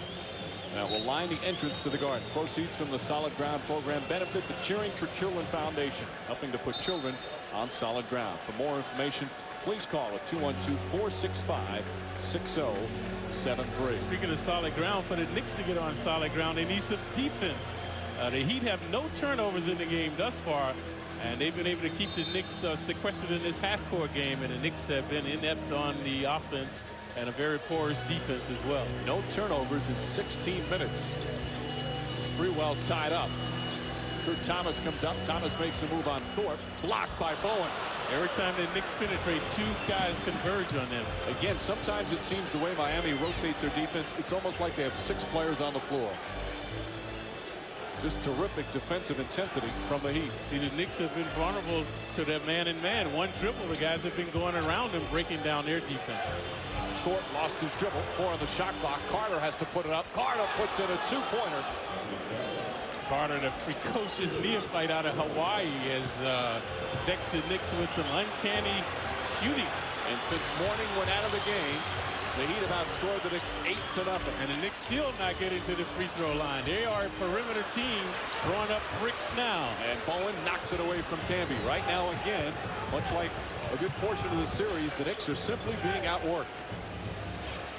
that will line the entrance to the garden. Proceeds from the Solid Ground program benefit the Cheering for Children Foundation, helping to put children on solid ground. For more information, please call at 212-465-6073. Speaking of solid ground, for the Knicks to get on solid ground, they need some defense. The Heat have no turnovers in the game thus far, and they've been able to keep the Knicks sequestered in this half-court game, and the Knicks have been inept on the offense and a very porous defense as well. No turnovers in 16 minutes. Sprewell tied up. Kurt Thomas comes up. Thomas makes a move on Thorpe. Blocked by Bowen. Every time the Knicks penetrate, 2 guys converge on them. Again, sometimes it seems the way Miami rotates their defense, it's almost like they have 6 players on the floor. Just terrific defensive intensity from the Heat. See, the Knicks have been vulnerable to their man-in-man. One dribble, the guys have been going around them, breaking down their defense. Thorpe lost his dribble. 4 on the shot clock. Carter has to put it up. Carter puts in a 2-pointer. Carter, the precocious neophyte out of Hawaii, has vexed the Knicks with some uncanny shooting. And since morning went out of the game, the Heat have outscored the Knicks 8-0. And the Knicks still not getting to the free throw line. They are a perimeter team throwing up bricks now. And Bowen knocks it away from Camby. Right now, again, much like a good portion of the series, the Knicks are simply being outworked.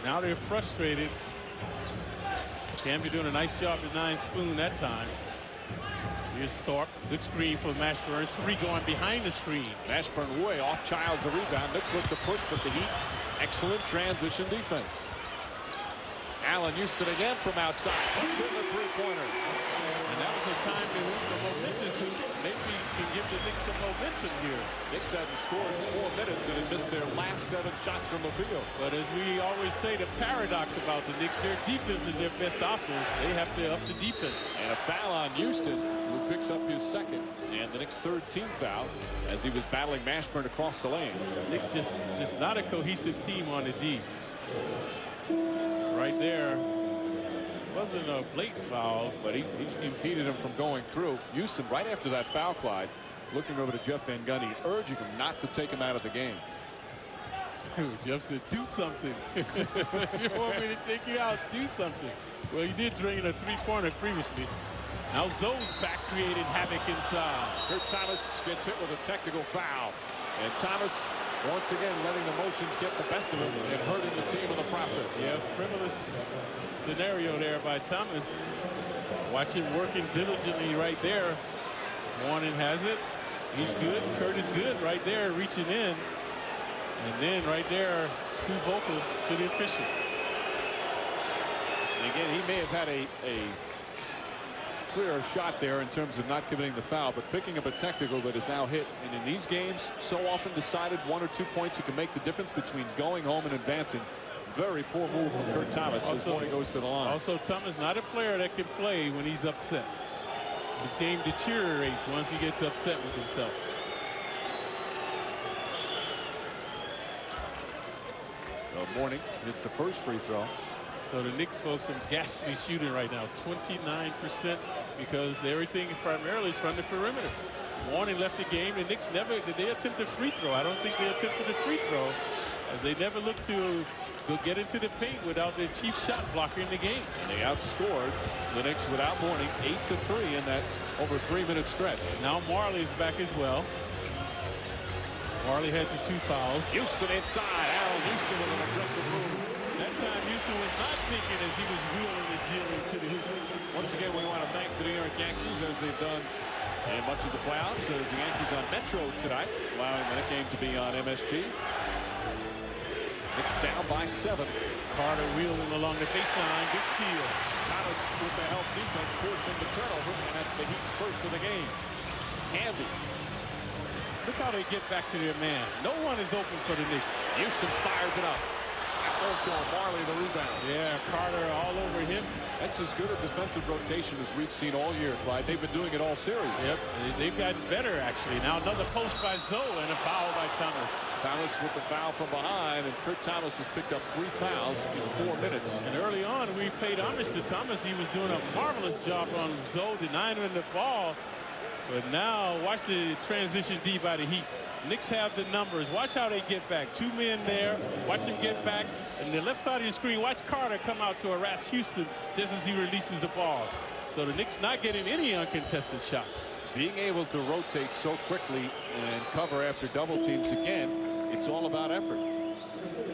Now they're frustrated. Camby doing a nice job at 9-spoon that time. Here's Thorpe. Good screen for Mashburn. 3 going behind the screen. Mashburn way off. Childs the rebound. Knicks look to push, but the Heat, excellent transition defense. Allan Houston again from outside. Puts in the 3-pointer. And that was a time to move the momentous hoop. Maybe can give the Knicks some momentum here. Knicks hadn't scored in 4 minutes and had missed their last 7 shots from the field. But as we always say, the paradox about the Knicks, their defense is their best offense. They have to up the defense. And a foul on Houston, who picks up his 2nd and the Knicks' 3rd team foul as he was battling Mashburn across the lane. The Knicks just not a cohesive team on the D. Right there. Wasn't a blatant foul, but he impeded him from going through. Houston, right after that foul, Clyde, looking over to Jeff Van Gundy, urging him not to take him out of the game. Jeff said, do something. You want me to take you out? Do something. Well, he did drain a 3-pointer previously. Now Zoe's back creating havoc inside. Kurt Thomas gets hit with a technical foul. And Thomas, once again, letting the motions get the best of him and hurting the team in the process. Yeah, frivolous scenario there by Thomas. Watch him working diligently right there. Warren has it. He's good. Kurt is good right there, reaching in. And then right there, too vocal to the official. And again, he may have had a clearer shot there in terms of not committing the foul, but picking up a technical that is now hit. And in these games, so often decided 1 or 2 points that can make the difference between going home and advancing. Very poor move from Kurt Thomas as he goes to the line. Also, Thomas not a player that can play when he's upset. His game deteriorates once he gets upset with himself. Morning hits the first free throw. So the Knicks folks some ghastly shooting right now, 29%, because everything primarily is from the perimeter. Warren left the game. The Knicks never did they attempt a free throw. I don't think they attempted a free throw, as they never looked to go get into the paint without their chief shot blocker in the game. And they outscored the Knicks without warning 8-3 in that over 3-minute stretch. Now Marley is back as well. Marley had the 2 fouls. Houston inside. Allan Houston with an aggressive move. That time Houston was not thinking as he was wheeling and dealing to the hoop. Once again, we want to thank the New York Yankees, as they've done in much of the playoffs as the Yankees on Metro tonight, allowing the game to be on MSG. Knicks down by 7. Carter wheeling along the baseline. Good steal. Thomas with the help defense forcing the turnover, and that's the Heat's first of the game. Canby. Look how they get back to their man. No one is open for the Knicks. Houston fires it up. Majerle the rebound. Yeah, Carter all over him. That's as good a defensive rotation as we've seen all year, Clyde. They've been doing it all series. Yep, they've gotten better, actually. Now another post by Zoe and a foul by Thomas. Thomas with the foul from behind, and Kurt Thomas has picked up 3 fouls in 4 minutes. And early on, we paid homage to Thomas. He was doing a marvelous job on Zoe, denying him the ball. But now, watch the transition D by the Heat. Knicks have the numbers. Watch how they get back. 2 men there. Watch him get back. And the left side of the screen, watch Carter come out to harass Houston just as he releases the ball. So the Knicks not getting any uncontested shots. Being able to rotate so quickly and cover after double teams again, it's all about effort.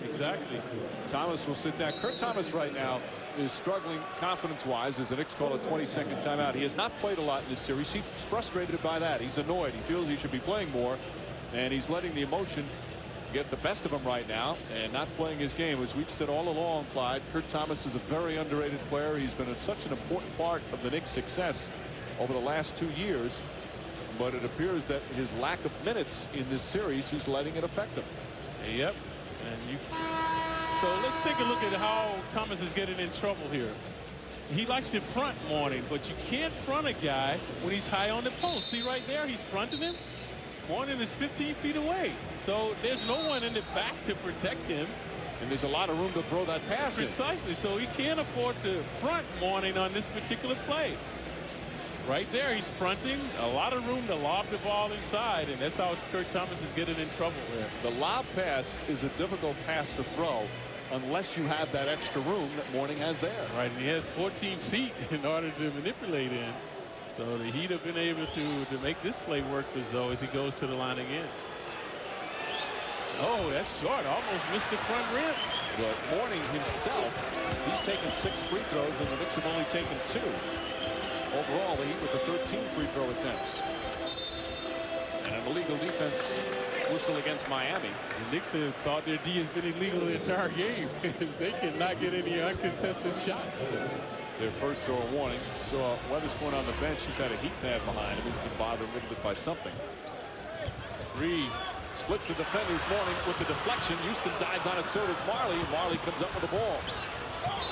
Exactly. Thomas will sit down. Kurt Thomas right now is struggling confidence-wise as the Knicks call a 20-second timeout. He has not played a lot in this series. He's frustrated by that. He's annoyed. He feels he should be playing more. And he's letting the emotion get the best of him right now and not playing his game. As we've said all along, Clyde, Kurt Thomas is a very underrated player. He's been such an important part of the Knicks' success over the last 2 years. But it appears that his lack of minutes in this series is letting it affect him. Yep. So let's take a look at how Thomas is getting in trouble here. He likes to front Mourning, but you can't front a guy when he's high on the post. See right there, he's fronting him. Mourning is 15 feet away. So there's no one in the back to protect him. And there's a lot of room to throw that pass in. Precisely. So he can't afford to front Mourning on this particular play. Right there, he's fronting. A lot of room to lob the ball inside, and that's how Kurt Thomas is getting in trouble there. The lob pass is a difficult pass to throw unless you have that extra room that Mourning has there. Right, and he has 14 feet in order to manipulate in. So the Heat have been able to make this play work for Zoe as he goes to the line again. Oh, that's short. Almost missed the front rim. But Mourning himself, he's taken 6 free throws, and the Knicks have only taken 2. Overall, the Heat with the 13 free throw attempts. And an illegal defense whistle against Miami. The Knicks have thought their D has been illegal the entire game. They cannot get any uncontested shots. Their first throw warning. Saw Weatherspoon on the bench. He's had a heat pad behind him. He's been bothered a little bit by something. Spree splits the defenders. Mourning with the deflection. Houston dives on it. So does Majerle. Majerle comes up with the ball.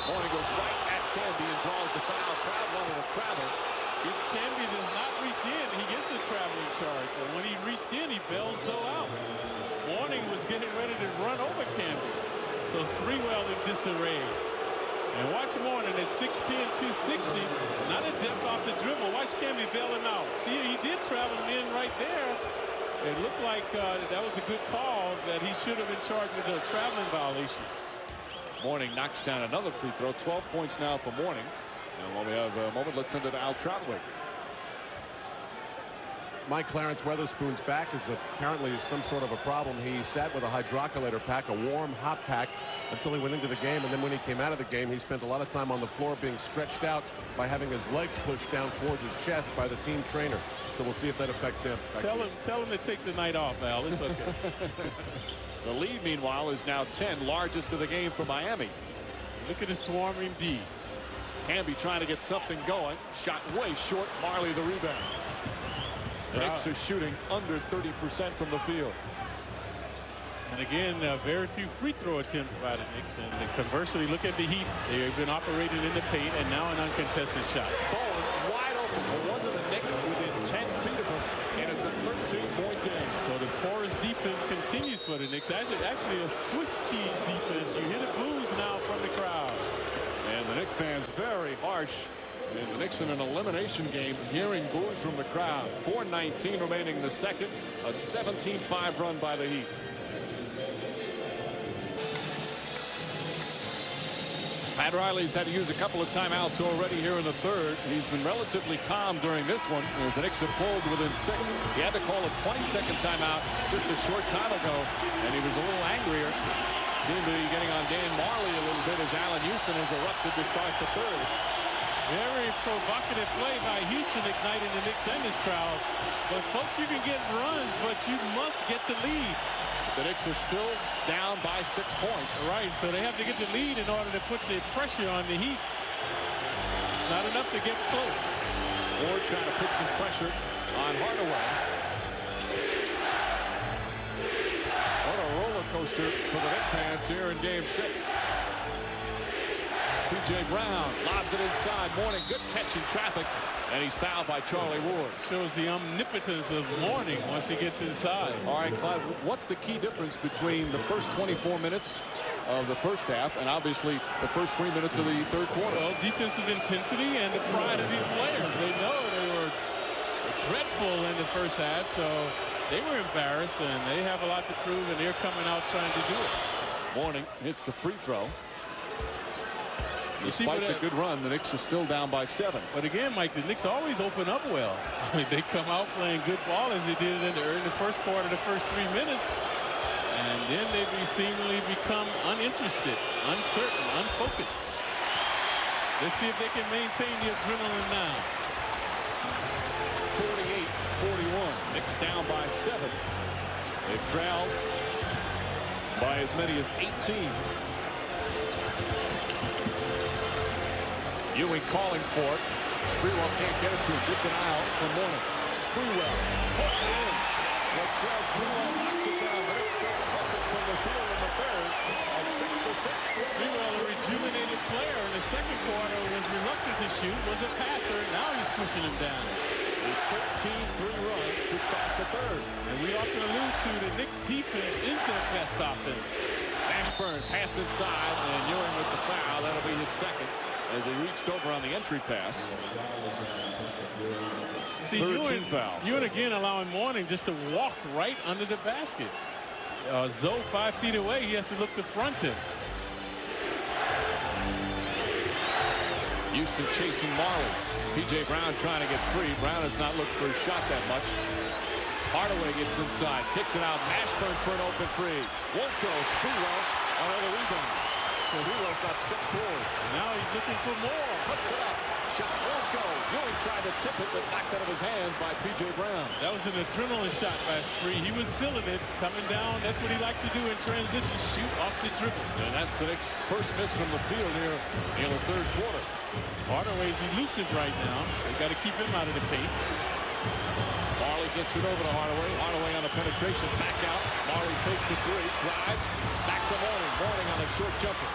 Mourning goes right at Canby and draws the foul. Crowd wanted to travel. If Canby does not reach in, he gets the traveling charge. But when he reached in, he bailed Zoe out. Mourning was getting ready to run over Canby. So Sprewell in disarray. And watch Mourning at 6'10", 260. Not a depth off the dribble. Watch Canby bail him out. See, he did travel in right there. It looked like that was a good call, that he should have been charged with a traveling violation. Mourning knocks down another free throw. 12 points now for Mourning. And while we have a moment, let's send it to Al Trautwig. Mike Clarence Weatherspoon's back is apparently some sort of a problem. He sat with a hydrocollator pack, a warm hot pack, until he went into the game. And then when he came out of the game, he spent a lot of time on the floor being stretched out by having his legs pushed down towards his chest by the team trainer. So we'll see if that affects him. Tell him to take the night off, Al. It's okay. The lead, meanwhile, is now 10, largest of the game for Miami. Look at the swarming D. Canby trying to get something going. Shot way short. Majerle the rebound. The Knicks are shooting under 30% from the field. And again, very few free throw attempts by the Knicks. And conversely, look at the Heat. They've been operating in the paint, and now an uncontested shot. Bowen wide open. It wasn't a Knick within 10 feet of him, and it's a 13-point game. So the porous defense continues for the Knicks. Actually a Swiss cheese defense. You hear the boos now from the crowd. And the Knicks fans very harsh. And the Knicks in an elimination game, hearing boos from the crowd. 4:19 remaining in the second. A 17-5 run by the Heat. Pat Riley's had to use a couple of timeouts already here in the third. He's been relatively calm during this one as the Knicks have pulled within 6. He had to call a 20-second timeout just a short time ago, and he was a little angrier. Seemed to be getting on Dan Majerle a little bit as Allan Houston has erupted to start the third. Very provocative play by Houston, igniting the Knicks and this crowd. But folks, you can get runs, but you must get the lead. The Knicks are still down by 6 points. Right, so they have to get the lead in order to put the pressure on the Heat. It's not enough to get close. Ward trying to put some pressure on Hardaway. What a roller coaster for the Knicks fans here in Game 6. P.J. Brown lobs it inside. Mourning, good catch in traffic, and he's fouled by Charlie Ward. Shows the omnipotence of Mourning once he gets inside. All right, Clyde, what's the key difference between the first 24 minutes of the first half and obviously the first 3 minutes of the third quarter? Well, defensive intensity and the pride of these players. They know they were dreadful in the first half, so they were embarrassed, and they have a lot to prove, and they're coming out trying to do it. Mourning hits the free throw. Despite the good run, the Knicks are still down by 7. But again, Mike, the Knicks always open up well. I mean, they come out playing good ball as they did in the first quarter, the first 3 minutes. And then they seemingly become uninterested, uncertain, unfocused. Let's see if they can maintain the adrenaline now. 48-41. Knicks down by 7. They've trailed by as many as 18. Ewing calling for it. Sprewell can't get it to him. Good denial from Mourning. Sprewell puts it in. Latrell Sprewell knocks it down. The Knicks still perfect from the field in the third at 6-6. Sprewell, a rejuvenated player in the second quarter, was reluctant to shoot, was a passer. Now he's switching him down. A 13-3 run to start the third. And we often allude to the Knicks defense is their best offense. Mashburn pass inside, and Ewing with the foul. That'll be his second, as he reached over on the entry pass. See, Third team foul. Ewing again allowing Mourning just to walk right under the basket. Zoe 5 feet away, he has to look to front him. Houston chasing Marley. P.J. Brown trying to get free. Brown has not looked for a shot that much. Hardaway gets inside, kicks it out. Mashburn for an open three. Won't go. Sprewell another rebound. Sprewell's got 6 boards. Now he's looking for more. Puts it up. Shot won't go. Ewing tried to tip it, but knocked out of his hands by P.J. Brown. That was an adrenaline shot by Spree. He was feeling it coming down. That's what he likes to do in transition, shoot off the dribble. And that's the Knicks' first miss from the field here in the third quarter. Hardaway's elusive right now. They got to keep him out of the paint. Marley gets it over to Hardaway. Hardaway on the penetration, back out. Marley fakes the three, drives, back to Mourning. Mourning on a short jumper.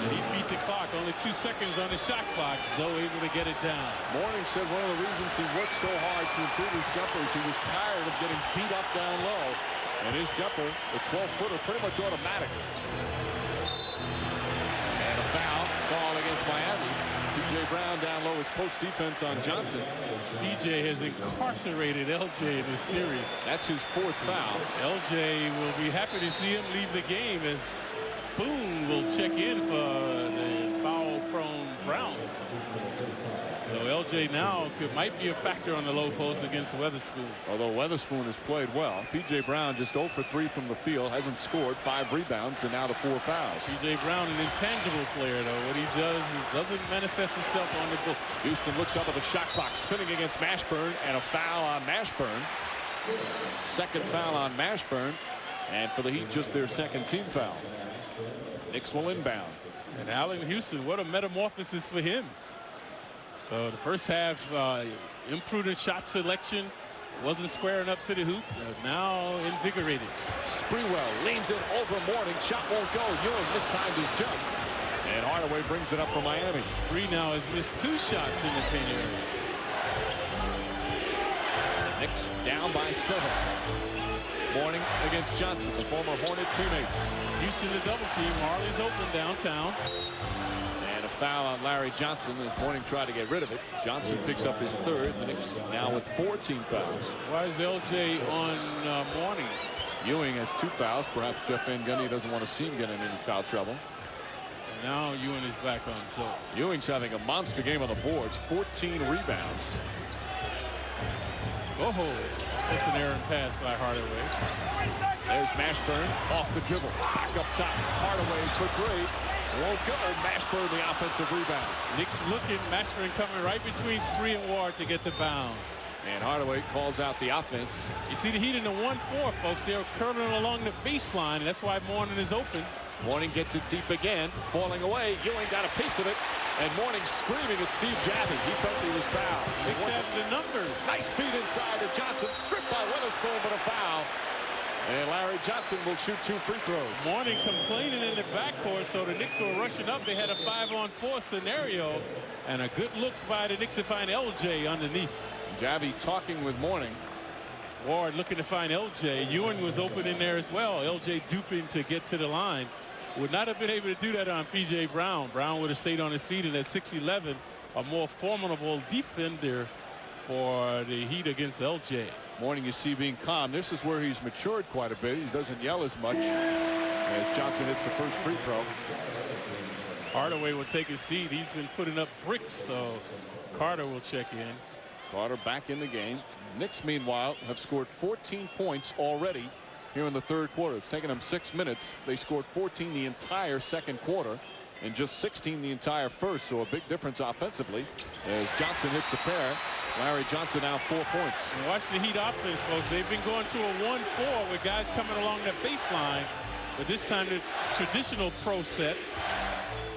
And he beat the clock. Only 2 seconds on the shot clock. Zoe able to get it down. Mourning said one of the reasons he worked so hard to improve his jumpers, he was tired of getting beat up down low. And his jumper, the 12-footer, pretty much automatic. And a foul called against Miami. P.J. Brown down low, his post defense on Johnson. P.J. has incarcerated L.J. in this series. That's his 4th foul. L.J. will be happy to see him leave the game as Boone will check in for the foul-prone Brown. So L.J. now might be a factor on the low post against Weatherspoon. Although Weatherspoon has played well. P.J. Brown just 0 for 3 from the field, hasn't scored, 5 rebounds, and now the 4 fouls. P.J. Brown, an intangible player, though. What he does, he doesn't manifest himself on the books. Houston looks up at the shot clock, spinning against Mashburn, and a foul on Mashburn. Second foul on Mashburn, and for the Heat, just their second team foul. Knicks will inbound. And Allan Houston, what a metamorphosis for him. So the first half, imprudent shot selection, wasn't squaring up to the hoop. Now invigorated. Sprewell leans in over Mourning. Shot won't go. Ewing mistimed his jump. And Hardaway brings it up for Miami. Spree now has missed 2 shots in the paint area. Knicks down by 7. Mourning against Johnson, the former Hornet teammates. Houston the double team. Marley's open downtown. And a foul on Larry Johnson as Mourning tried to get rid of it. Johnson picks up his 3rd. The Knicks now with 4 team fouls. Why is LJ on Mourning? Ewing has 2 fouls. Perhaps Jeff Van Gundy doesn't want to see him get in any foul trouble. And now Ewing is back on Zoe. Ewing's having a monster game on the boards. 14 rebounds. Oh, that's an errant pass by Hardaway. There's Mashburn off the dribble. Back up top. Hardaway for 3. Won't go. Mashburn the offensive rebound. Knicks looking, Mashburn coming right between Spree and Ward to get the bound. And Hardaway calls out the offense. You see the Heat in the 1-4, folks. They're curling along the baseline, and that's why Mourning is open. Mourning gets it deep again, falling away. Ewing got a piece of it, and Mourning screaming at Steve Javi. He felt he was fouled. Knicks have the numbers. Nice feed inside to Johnson, stripped by Witherspoon, but a foul. And Larry Johnson will shoot 2 free throws. Mourning complaining in the backcourt, so the Knicks were rushing up. They had a 5-on-4 scenario, and a good look by the Knicks to find LJ underneath. Javi talking with Mourning. Ward looking to find LJ. Ewing was open in there as well. LJ duping to get to the line. Would not have been able to do that on P.J. Brown. Brown would have stayed on his feet, and at 6'11", a more formidable defender for the Heat against LJ. Mourning, you see, being calm. This is where he's matured quite a bit. He doesn't yell as much as Johnson hits the first free throw. Hardaway will take his seat. He's been putting up bricks, so Carter will check in. Carter back in the game. Knicks, meanwhile, have scored 14 points already here in the third quarter. It's taken them 6 minutes. They scored 14 the entire second quarter and just 16 the entire first, so a big difference offensively as Johnson hits a pair. Larry Johnson now 4 points. And watch the Heat offense, folks. They've been going to a 1-4 with guys coming along the baseline, but this time the traditional pro set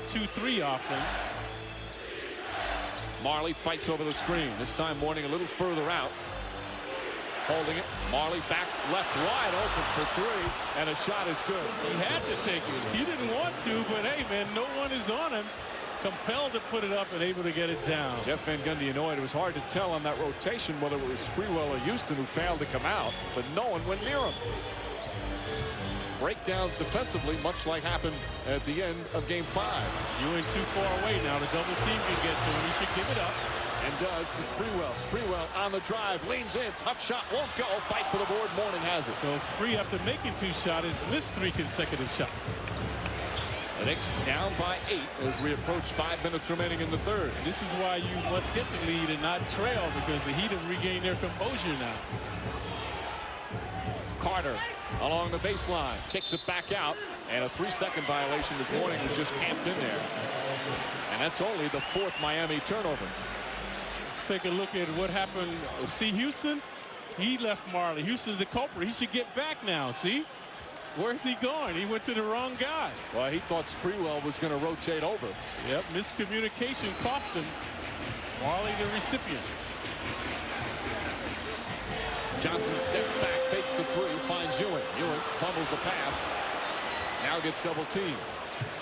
2-3 offense. Majerle fights over the screen. This time Mourning a little further out. Holding it. Majerle back left wide open for 3, and a shot is good. He had to take it. He didn't want to, but hey, man, no one is on him. Compelled to put it up and able to get it down. Jeff Van Gundy annoyed. It was hard to tell on that rotation whether it was Sprewell or Houston who failed to come out, but no one went near him. Breakdowns defensively, much like happened at the end of Game 5. Ewing too far away now. The double team can get to him. He should give it up. And does to Sprewell. Sprewell on the drive, leans in, tough shot, won't go. Fight for the board. Mourning has it. So Spree, after making 2 shots, has missed 3 consecutive shots. The Knicks down by 8 as we approach 5 minutes remaining in the third. This is why you must get the lead and not trail, because the Heat have regained their composure now. Carter along the baseline, kicks it back out, and a 3-second violation as Mourning was just camped in there. And that's only the 4th Miami turnover. Let's take a look at what happened. See Houston? He left Majerle. Houston's the culprit. He should get back now. See? Where's he going? He went to the wrong guy. Well, he thought Sprewell was going to rotate over. Yep, miscommunication cost him. Majerle the recipient. Johnson steps back, fakes the 3, finds Ewing. Ewing fumbles the pass. Now gets double teamed.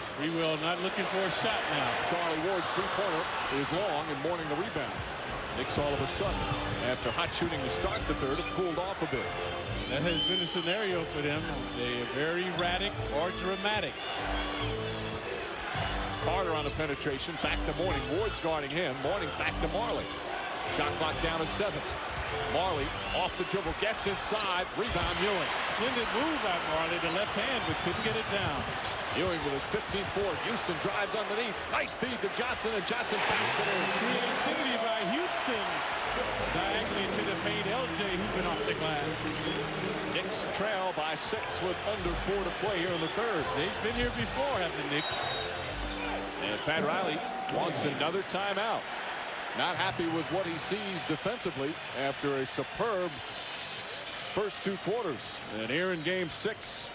Sprewell not looking for a shot now. Charlie Ward's 3-pointer is long and Mourning the rebound. Knicks all of a sudden, after hot shooting to start the third, have cooled off a bit. That has been a scenario for them. They are very erratic or dramatic. Carter on the penetration, back to Mourning. Ward's guarding him. Mourning back to Majerle. Shot clock down to 7. Majerle off the dribble, gets inside, rebound Ewing. Splendid move by Majerle, the left hand, but couldn't get it down. Ewing with his 15th board. Houston drives underneath. Nice feed to Johnson, and Johnson banks it in. Creativity by Houston. Diagonally to the paint. LJ hooping off the glass. Knicks trail by 6 with under 4 to play here in the third. They've been here before, have the Knicks. And Pat Riley wants another timeout. Not happy with what he sees defensively after a superb first 2 quarters. And here in Game 6,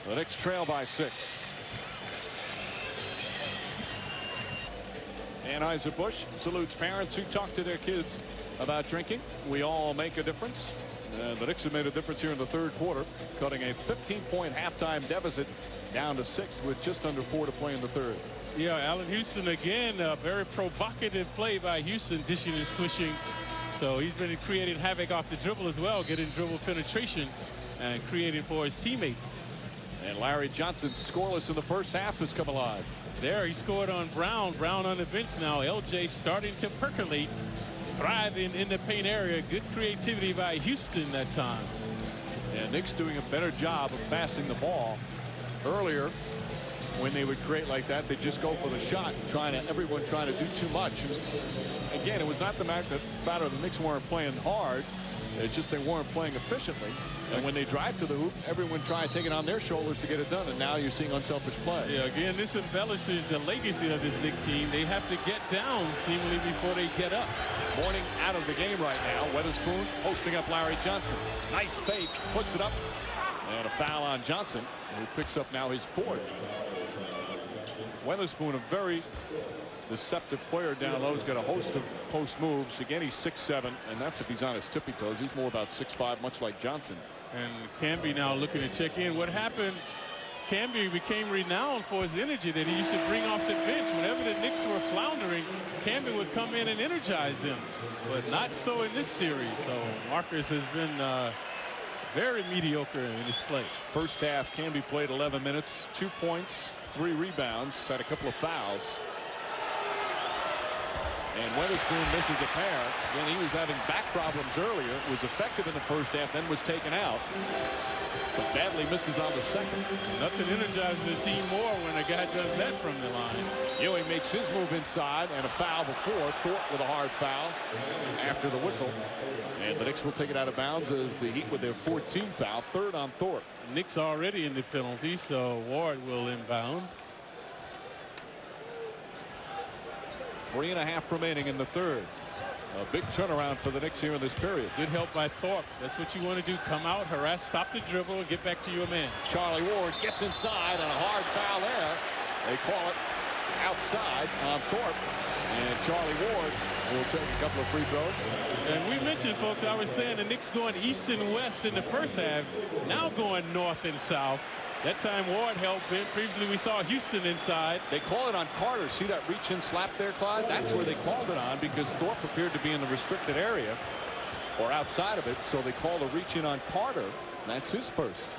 the Knicks trail by 6. Anheuser-Busch salutes parents who talk to their kids about drinking. We all make a difference. The Knicks have made a difference here in the third quarter, cutting a 15-point halftime deficit down to 6 with just under 4 to play in the third. Yeah, Allan Houston again, a very provocative play by Houston, dishing and swishing. So he's been creating havoc off the dribble as well, getting dribble penetration and creating for his teammates. And Larry Johnson, scoreless in the first half, has come alive. There, he scored on Brown. Brown on the bench now. LJ starting to percolate, thriving in the paint area. Good creativity by Houston that time. And Knicks doing a better job of passing the ball. Earlier, when they would create like that, they'd just go for the shot, everyone trying to do too much. And again, it was not the matter that the Knicks weren't playing hard. It's just they weren't playing efficiently. And when they drive to the hoop, everyone tried to take it on their shoulders to get it done. And now you're seeing unselfish play. Yeah, again, this embellishes the legacy of this Knicks team. They have to get down seemingly before they get up. Mourning out of the game right now. Weatherspoon posting up Larry Johnson. Nice fake, puts it up. And a foul on Johnson, who picks up now his 4th. Weatherspoon, a very deceptive player down low. He's got a host of post moves. Again, he's 6'7", and that's if he's on his tippy toes. He's more about 6'5", much like Johnson. And Camby now looking to check in. What happened, Camby became renowned for his energy that he used to bring off the bench. Whenever the Knicks were floundering, Camby would come in and energize them. But not so in this series. So Marcus has been very mediocre in his play. First half, Camby played 11 minutes, 2 points, 3 rebounds, had a couple of fouls. And Weatherspoon misses a pair. Again, he was having back problems earlier. Was effective in the first half, then was taken out. But badly misses on the second. Nothing energizes the team more when a guy does that from the line. Ewing makes his move inside, and a foul before. Thorpe with a hard foul after the whistle. And the Knicks will take it out of bounds as the Heat with their 14th foul. 3rd on Thorpe. Knicks already in the penalty, so Ward will inbound. 3.5 remaining in the 3rd. A big turnaround for the Knicks here in this period. Good help by Thorpe. That's what you want to do. Come out, harass, stop the dribble, and get back to your man. Charlie Ward gets inside, and a hard foul there. They call it outside on Thorpe. And Charlie Ward will take a couple of free throws. And we mentioned, folks, I was saying the Knicks going east and west in the first half, now going north and south. That time Ward helped in. Previously we saw Houston inside. They call it on Carter. See that reach in slap there, Clyde? That's where they called it on because Thorpe appeared to be in the restricted area or outside of it. So they call the reach in on Carter. That's his first.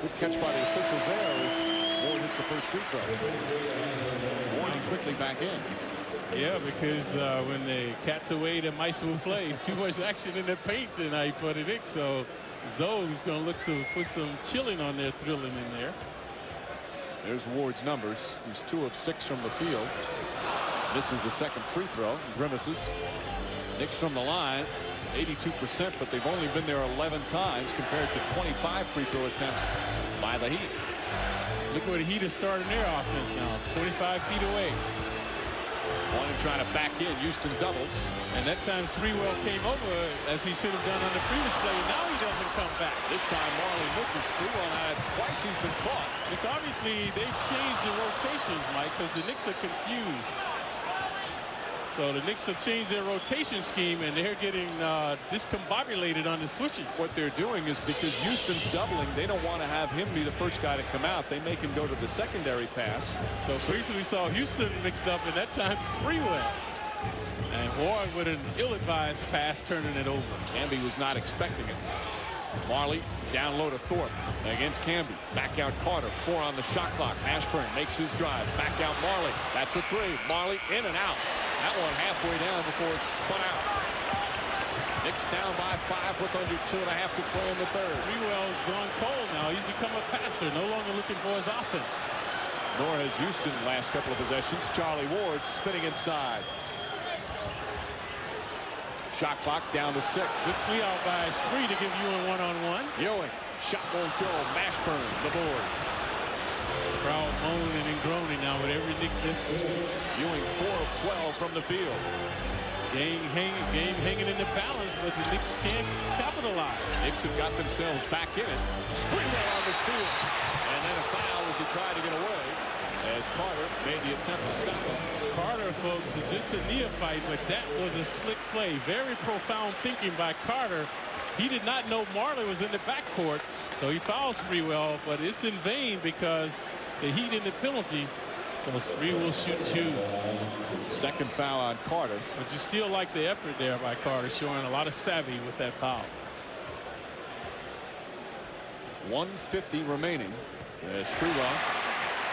Good catch by the officials there as Ward hits the first free throw. Warning quickly back in. Yeah, because when the cat's away, the mice will play. Too much action in the paint tonight for the Knicks. So Zoe's going to look to put some chilling on their thrilling in there. There's Ward's numbers. He's 2 of 6 from the field. This is the second free throw. Grimaces. Knicks from the line, 82%, but they've only been there 11 times compared to 25 free throw attempts by the Heat. Look where the Heat are starting their offense now, 25 feet away. One trying to back in. Houston doubles. And that time Sprewell came over as he should have done on the previous play. Now he doesn't come back. This time Marley misses. Sprewell, now it's twice he's been caught. It's obviously they've changed the rotations, Mike, because the Knicks are confused. So the Knicks have changed their rotation scheme, and they're getting discombobulated on the switching. What they're doing is because Houston's doubling, they don't want to have him be the first guy to come out. They make him go to the secondary pass. So previously we saw Houston mixed up, and that time Sprewell. And Ward with an ill-advised pass turning it over. Camby was not expecting it. Marley down low to Thorpe against Camby. Back out Carter. 4 on the shot clock. Ashburn makes his drive. Back out Marley. That's a 3. Marley in and out. That one halfway down before it's spun out. Knicks down by 5 with under 2.5 to play in the 3rd. Sprewell's gone cold now. He's become a passer, no longer looking for his offense. Nor has Houston last couple of possessions. Charlie Ward spinning inside. Shot clock down to 6. Good clear out by Spree to give Ewing one-on-one. Ewing, shot won't go. Mashburn, the board. Crowd moaning and groaning now with every Knick miss. Ewing 4 of 12 from the field. Game hanging in the balance, but the Knicks can't capitalize. Knicks have got themselves back in it. Sprewell on the steal. And then a foul as he tried to get away as Carter made the attempt to stop him. Carter, folks, is just a neophyte, but that was a slick play. Very profound thinking by Carter. He did not know Marley was in the backcourt, so he fouls Sprewell, but it's in vain because the Heat in the penalty, so Spree will shoot 2. Second foul on Carter. But you still like the effort there by Carter, showing a lot of savvy with that foul. 1:50 remaining. Sprewell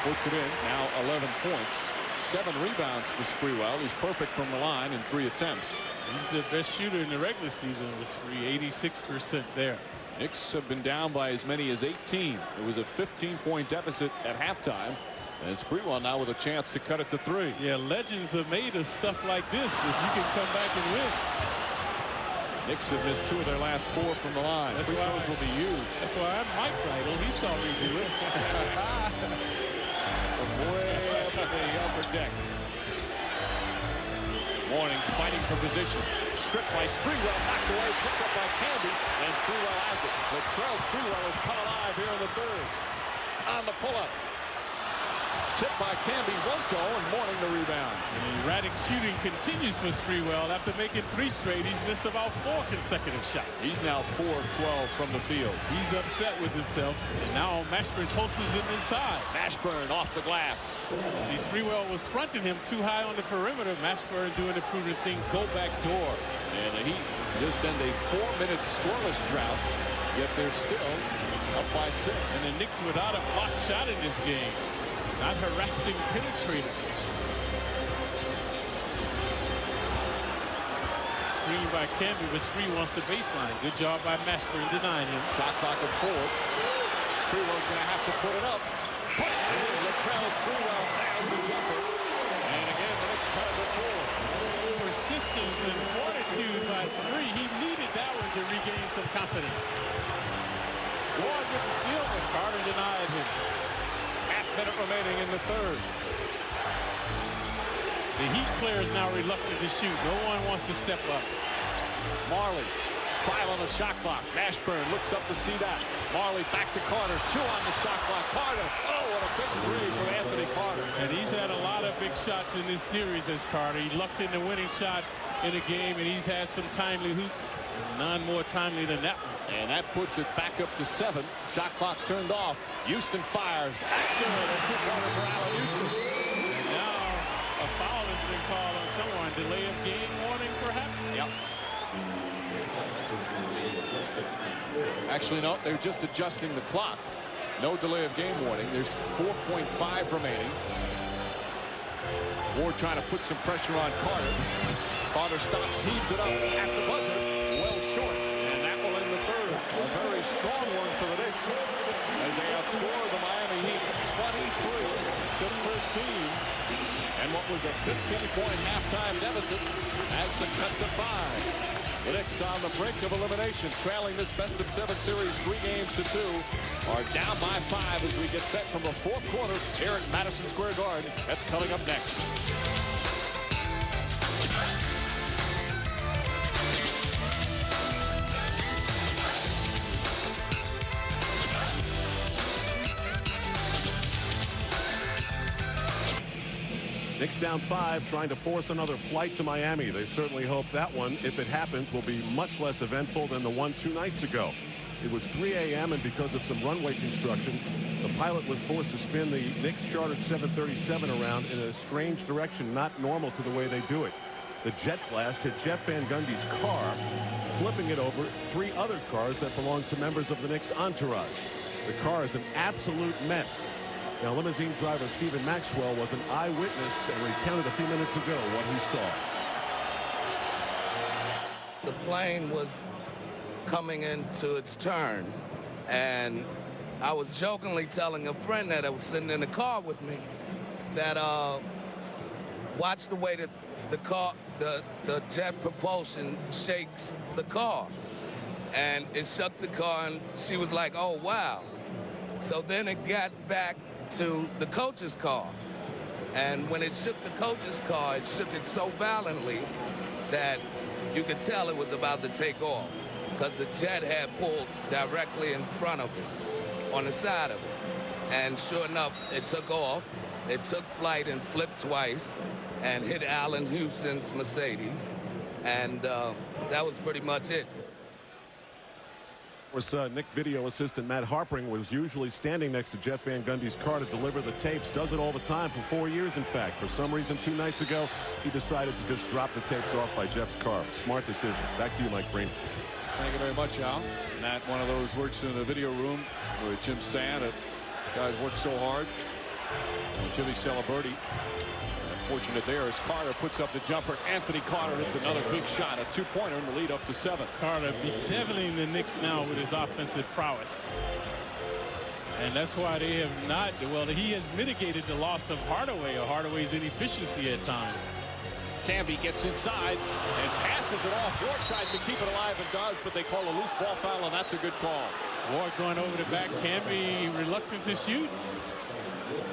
puts it in. Now 11 points. 7 rebounds for Sprewell. He's perfect from the line in 3 attempts. He's the best shooter in the regular season with Spree, 86% there. Knicks have been down by as many as 18. It was a 15-point deficit at halftime. And Sprewell now with a chance to cut it to 3. Yeah, legends are made of stuff like this if you can come back and win. Knicks have missed 2 of their last 4 from the line. Free throws will be huge. That's why I'm Mike's idol. He saw me do it. From way up in the upper deck. Mourning fighting for position. Stripped by Sprewell, knocked away, picked up by Canby, and Sprewell has it. Latrell Sprewell is caught alive here in the 3rd. On the pull-up. Tipped by Canby, won't go, and Mourning the rebound. And erratic shooting continues for Sprewell. After making 3 straight, he's missed about 4 consecutive shots. He's now 4 of 12 from the field. He's upset with himself, and now Mashburn toasts him inside. Mashburn off the glass. See, Sprewell was fronting him too high on the perimeter. Mashburn doing the prudent thing, go back door. And the Heat just end a 4-minute scoreless drought, yet they're still up by 6. And the Knicks without a block shot in this game. Not harassing penetrators. Screen by Canby, but Spree wants the baseline. Good job by Mashburn denying him. Shot clock at 4. Sprewell's going to have to put it up. Puts it in. Latrell Sprewell nails the jumper. And again, the Knicks cut it to 4. Persistence and fortitude by Spree. He needed that one to regain some confidence. Ward with the steal, but Carter denied him. Minute remaining in the 3rd. The Heat players now reluctant to shoot. No one wants to step up. Marley, 5 on the shot clock. Mashburn looks up to see that. Marley back to Carter. 2 on the shot clock. Carter. Oh, what a big 3 from Anthony Carter. And he's had a lot of big shots in this series as Carter. He lucked in the winning shot in the game, and he's had some timely hoops. None more timely than that one. And that puts it back up to 7. Shot clock turned off. Houston fires. That's good. A 2-pointer for Allan Houston. And now a foul has been called on someone. Delay of game warning, perhaps? Yep. Actually, no. They're just adjusting the clock. No delay of game warning. There's 4.5 remaining. Ward trying to put some pressure on Carter. Carter stops, heaves it up at the buzzer. Well short. And that will end the 3rd. A very strong one for the Knicks as they outscore the Miami Heat 23-13. And what was a 15-point halftime deficit has been cut to 5. The Knicks on the brink of elimination, trailing this best-of-7 series 3 games to 2, are down by 5 as we get set from the 4th quarter here at Madison Square Garden. That's coming up next. Knicks down 5, trying to force another flight to Miami. They certainly hope that one, if it happens, will be much less eventful than the one 2 nights ago. It was 3 a.m. and because of some runway construction, the pilot was forced to spin the Knicks chartered 737 around in a strange direction, not normal to the way they do it. The jet blast hit Jeff Van Gundy's car, flipping it over 3 other cars that belong to members of the Knicks entourage. The car is an absolute mess. Now, limousine driver Stephen Maxwell was an eyewitness and recounted a few minutes ago what he saw. The plane was coming into its turn, and I was jokingly telling a friend that was sitting in the car with me that watch the way that the jet propulsion shakes the car. And it shook the car, and she was like, oh, wow. So then it got back to the coach's car. And when it shook the coach's car, it shook it so violently that you could tell it was about to take off because the jet had pulled directly in front of it, on the side of it. And sure enough, it took off. It took flight and flipped twice and hit Allan Houston's Mercedes. And that was pretty much it. Of course, Nick video assistant Matt Harpering was usually standing next to Jeff Van Gundy's car to deliver the tapes. Does it all the time for 4 years, in fact. For some reason, 2 nights ago, he decided to just drop the tapes off by Jeff's car. Smart decision. Back to you, Mike Breen. Thank you very much, Al. Matt, one of those, works in the video room with Jim Sand. Guys work so hard. And Jimmy Celebrity. Fortunate there as Carter puts up the jumper. Anthony Carter hits another big shot, a 2-pointer in the lead up to 7. Carter bedeviling the Knicks now with his offensive prowess. And that's why they have not, well, he has mitigated the loss of Hardaway or Hardaway's inefficiency at times. Camby gets inside and passes it off. Ward tries to keep it alive and does, but they call a loose ball foul, and that's a good call. Ward going over the back. Camby reluctant to shoot.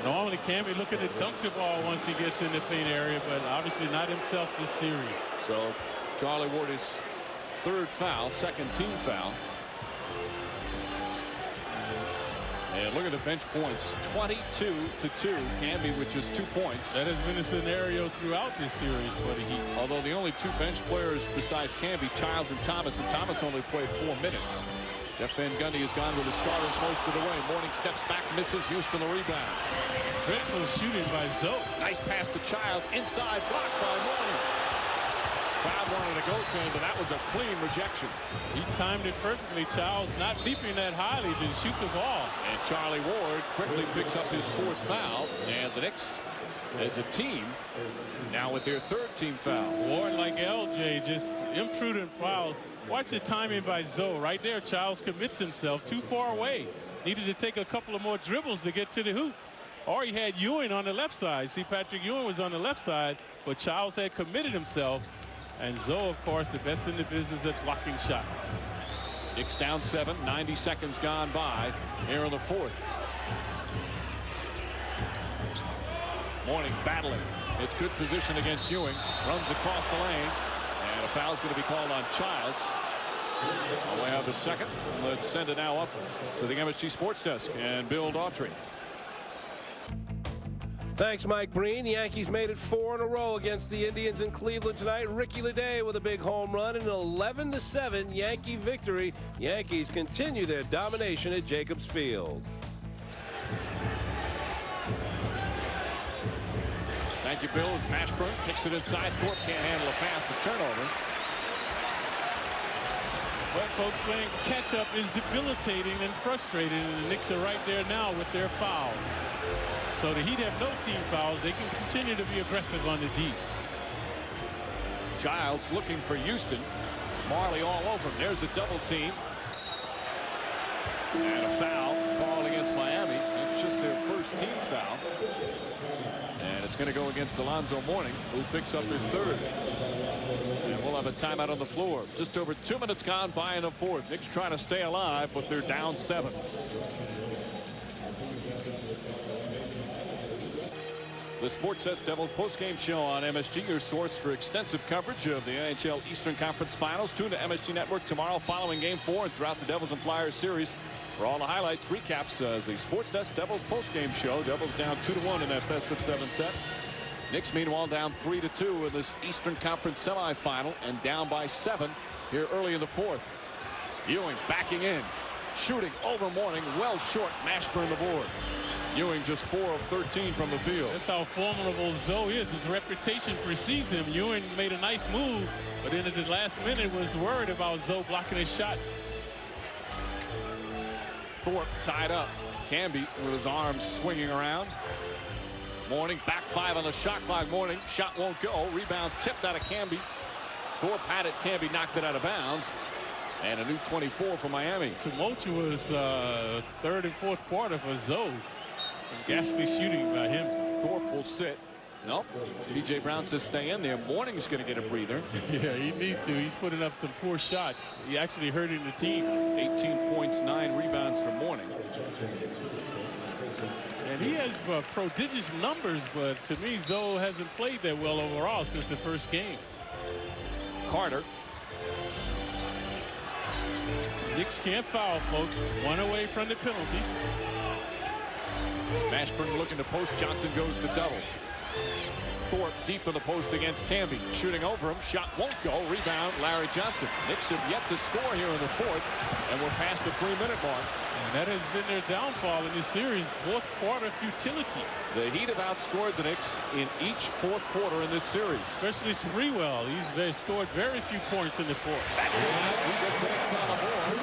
Normally, Camby looking to dunk the ball once he gets in the paint area, but obviously not himself this series. So Charlie Ward is third foul, second team foul. And look at the bench points, 22-2. Camby with just 2 points. That has been a scenario throughout this series for the Heat. Although the only two bench players besides Camby, Childs and Thomas only played 4 minutes. Jeff Van Gundy has gone with the starters most of the way. Mourning steps back, misses. Houston the rebound. Dreadful shooting by Zoe. Nice pass to Childs, inside, blocked by Mourning. Crowd wanted to go to him, but that was a clean rejection. He timed it perfectly. Childs not leaping that highly to shoot the ball. And Charlie Ward quickly picks up his 4th foul. And the Knicks, as a team, now with their 3rd team foul. Ward, like LJ, just imprudent fouls. Watch the timing by Zoe. Right there, Childs commits himself too far away. Needed to take a couple of more dribbles to get to the hoop. Or he had Ewing on the left side. See, Patrick Ewing was on the left side, but Childs had committed himself. And Zoe, of course, the best in the business at blocking shots. Knicks down 7, 90 seconds gone by here in the 4th. Mourning battling. It's good position against Ewing. Runs across the lane. And a foul is going to be called on Childs. We have the second. Let's send it now up to the MSG Sports Desk and Bill Daughtry. Thanks, Mike Breen. The Yankees made it 4 in a row against the Indians in Cleveland tonight. Ricky Leday with a big home run and an 11-7 Yankee victory. Yankees continue their domination at Jacobs Field. Thank you, Bill. As Mashburn kicks it inside. Thorpe can't handle a pass, a turnover. But folks, playing catch-up is debilitating and frustrating, and the Knicks are right there now with their fouls. So the Heat have no team fouls. They can continue to be aggressive on the D. Childs looking for Houston. Marley all over him. There's a double team. And a foul called against Miami. It's just their first team foul. And it's going to go against Alonzo Mourning, who picks up his 3rd. And we'll have a timeout on the floor. Just over 2 minutes gone by in the 4th. Knicks trying to stay alive, but they're down 7. The Sports Desk Devils postgame show on MSG, your source for extensive coverage of the NHL Eastern Conference Finals. Tune to MSG Network tomorrow following Game 4 and throughout the Devils and Flyers series. For all the highlights, recaps, the Sports Desk Devils postgame show. Devils down 2-1 in that best-of-7 set. Knicks, meanwhile, down 3-2 in this Eastern Conference semifinal and down by 7 here early in the 4th. Ewing backing in, shooting over Mourning, well short. Mashburn the board. Ewing just 4 of 13 from the field. That's how formidable Zoe is. His reputation precedes him. Ewing made a nice move, but then at the last minute was worried about Zoe blocking his shot. Thorpe tied up. Camby with his arms swinging around. Mourning back 5 on the shot clock. Mourning shot won't go. Rebound tipped out of Camby. Thorpe had it. Camby knocked it out of bounds. And a new 24 for Miami. Tumultuous 3rd and 4th quarter for Zoe. Some ghastly shooting by him. Thorpe will sit. Nope. B.J. Brown says stay in there. Mourning's going to get a breather. Yeah, he needs to. He's putting up some poor shots. He actually hurting the team. 18 points, 9 rebounds for Mourning. And he has prodigious numbers, but to me, Zoe hasn't played that well overall since the first game. Carter. Knicks can't foul, folks. 1 away from the penalty. Mashburn looking to post. Johnson goes to double. Thorpe deep in the post against Camby. Shooting over him. Shot won't go. Rebound, Larry Johnson. Knicks have yet to score here in the 4th, and we're past the 3-minute mark. And that has been their downfall in this series. 4th quarter futility. The Heat have outscored the Knicks in each 4th quarter in this series. Especially Sprewell. They scored very few points in the 4th. Back to that. He gets the Knicks on the board.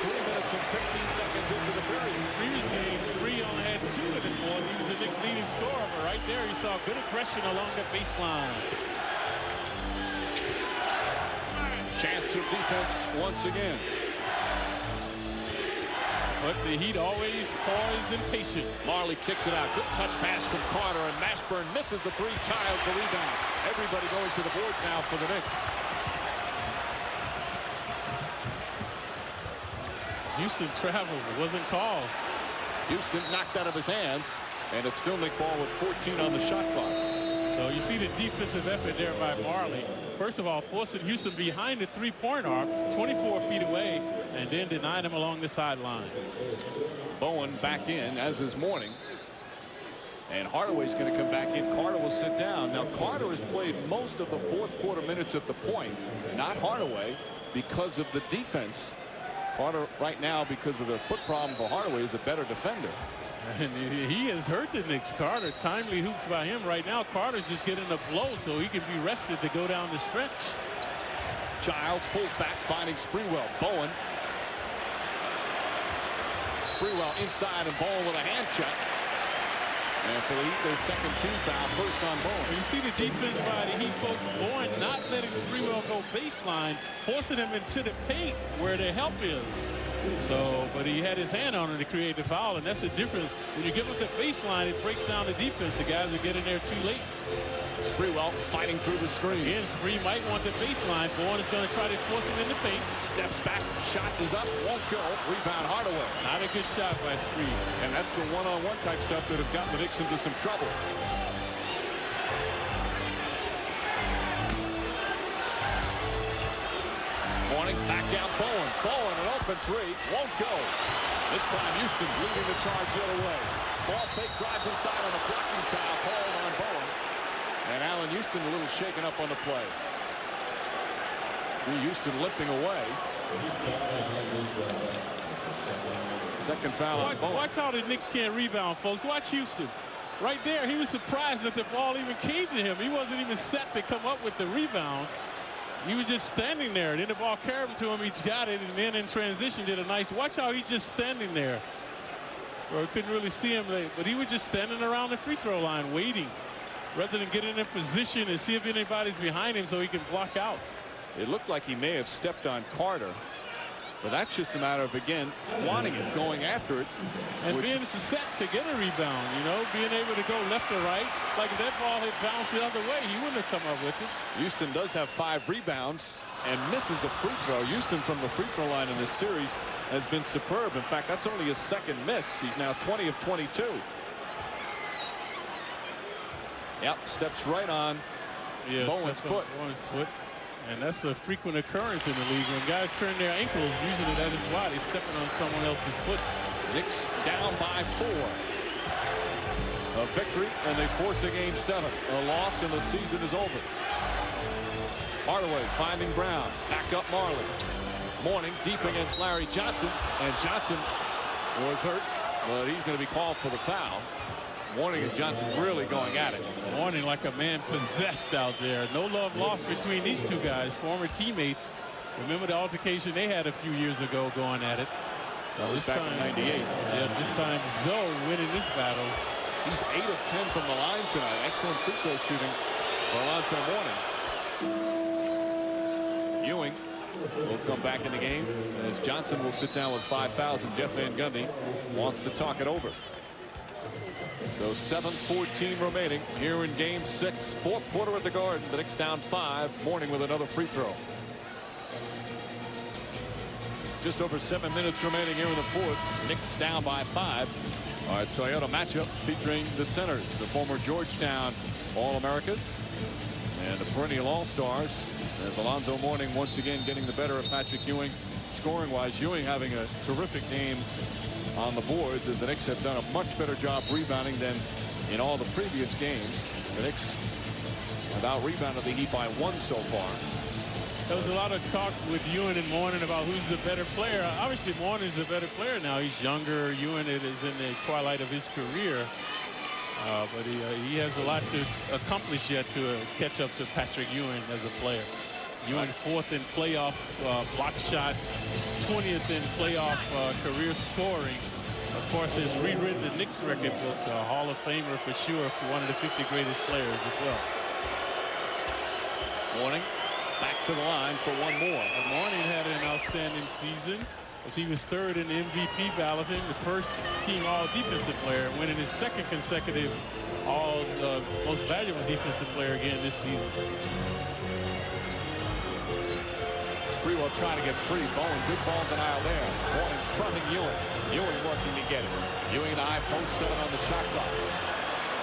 3 minutes and 15 seconds into the period. In the previous game, Spree only had 2 in the 4th. He was the Knicks' leading scorer, but right there he saw good aggression along the baseline. Chance of defense once again. But the Heat always poised and patient. Majerle kicks it out. Good touch pass from Carter, and Mashburn misses the three. Childs the rebound. Everybody going to the boards now for the Knicks. Houston traveled. It wasn't called. Houston knocked out of his hands, and it's still Knick ball with 14 on the shot clock. So you see the defensive effort there by Majerle. First of all, forcing Houston behind the three-point arc, 24 feet away, and then denying him along the sideline. Bowen back in, as is Mourning. And Hardaway's going to come back in. Carter will sit down. Now, Carter has played most of the fourth quarter minutes at the point, not Hardaway, because of the defense. Carter right now, because of the foot problem for Hardaway, is a better defender. And he has hurt the Knicks. Carter, timely hoops by him right now. Carter's just getting a blow so he can be rested to go down the stretch. Childs pulls back, finding Sprewell. Bowen. Sprewell inside, and Bowen with a hand check. And for the Heat, their second team foul, first on Bowen. You see the defense by the Heat, folks. Bowen not letting Sprewell go baseline, forcing him into the paint where the help is. So, but he had his hand on it to create the foul, and that's the difference. When you give up the baseline, it breaks down the defense. The guys are getting there too late. Sprewell fighting through the screen. Again, Spree might want the baseline. Bowen is going to try to force him in the paint. Steps back, shot is up, won't go. Rebound Hardaway. Not a good shot by Spree. And that's the one-on-one type stuff that have gotten the Knicks into some trouble. Mourning, back out Bowen. Bowen, an open three, won't go. This time Houston leading the charge the other way. Ball fake, drives inside on a blocking foul called on Bowen. And Allan Houston a little shaken up on the play. See Houston limping away. Second foul on Bowen. Watch how the Knicks can't rebound, folks. Watch Houston. Right there, he was surprised that the ball even came to him. He wasn't even set to come up with the rebound. He was just standing there. Then the ball carried to him. He got it, and then in transition did a nice. Watch how he's just standing there. Or couldn't really see him, but he was just standing around the free throw line waiting, rather than getting in position and see if anybody's behind him so he can block out. It looked like he may have stepped on Carter, but that's just a matter of, again, wanting it, going after it. And being set to get a rebound, you know, being able to go left or right. Like if that ball had bounced the other way, he wouldn't have come up with it. Houston does have 5 rebounds and misses the free throw. Houston from the free throw line in this series has been superb. In fact, that's only his second miss. He's now 20 of 22. Yep, steps right on Bowen's foot. And that's a frequent occurrence in the league. When guys turn their ankles, usually that is why they're stepping on someone else's foot. Knicks down by 4. A victory, and they force a game 7. A loss, and the season is over. Hardaway finding Brown. Back up Majerle. Mourning deep against Larry Johnson. And Johnson was hurt, but he's going to be called for the foul. Mourning and Johnson really going at it. Mourning like a man possessed out there. No love lost between these two guys, former teammates. Remember the altercation they had a few years ago going at it. So this back in '98. Yeah, this time Zoe winning this battle. He's 8 of 10 from the line tonight. Excellent free throw shooting for Alonzo Mourning. Ewing will come back in the game as Johnson will sit down with 5 fouls, and Jeff Van Gundy wants to talk it over. So 7:14 remaining here in game 6. Fourth quarter at the Garden. The Knicks down 5. Mourning with another free throw. Just over 7 minutes remaining here in the fourth. Knicks down by 5. Our Toyota matchup featuring the centers, the former Georgetown All-Americas and the perennial All-Stars. As Alonzo Mourning once again getting the better of Patrick Ewing scoring-wise. Ewing having a terrific game on the boards, as the Knicks have done a much better job rebounding than in all the previous games. The Knicks have out-rebounded the Heat by 1 so far. There was a lot of talk with Ewing and Mourning about who's the better player. Obviously, Mourning's the better player now. He's younger. Ewing is in the twilight of his career. But he has a lot to accomplish yet to catch up to Patrick Ewing as a player. Ewing 4th in playoffs, block shots, 20th in playoff career scoring. Of course, has rewritten the Knicks record book, a Hall of Famer for sure, for one of the 50 greatest players as well. Mourning back to the line for one more. Mourning had an outstanding season. He was third in the MVP balloting, the first team all-defensive player, winning his second consecutive most valuable defensive player again this season. Sprewell trying to get free. Bowen, good ball denial there. Ball in front of Ewing. Ewing working to get it. Ewing the high post, 7 on the shot clock.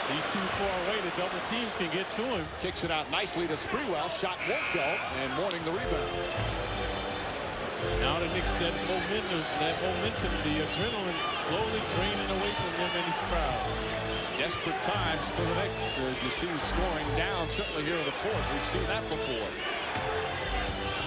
So he's too far away. The double teams can get to him. Kicks it out nicely to Sprewell. Shot won't go, and Mourning the rebound. Now the Knicks, that momentum, the adrenaline slowly draining away from them in this crowd. Desperate times for the Knicks, as you see scoring down, certainly here in the fourth. We've seen that before.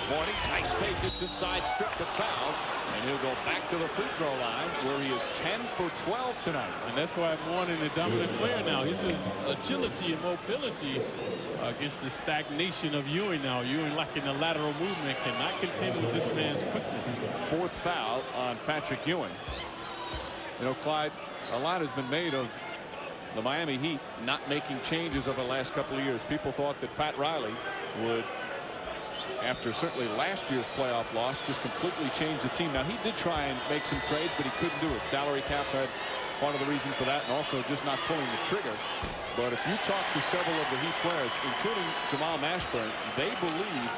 Mourning, nice fake, gets inside, stripped but fouled, and he'll go back to the free throw line, where he is 10 for 12 tonight. And that's why Mourning the dominant player now. His agility and mobility against the stagnation of Ewing now. Ewing lacking the lateral movement, cannot contend with this man's quickness. Fourth foul on Patrick Ewing. You know, Clyde, a lot has been made of the Miami Heat not making changes over the last couple of years. People thought that Pat Riley would, after certainly last year's playoff loss, just completely change the team. Now, he did try and make some trades, but he couldn't do it. Salary cap had part of the reason for that, and also just not pulling the trigger. But if you talk to several of the Heat players, including Jamal Mashburn, they believe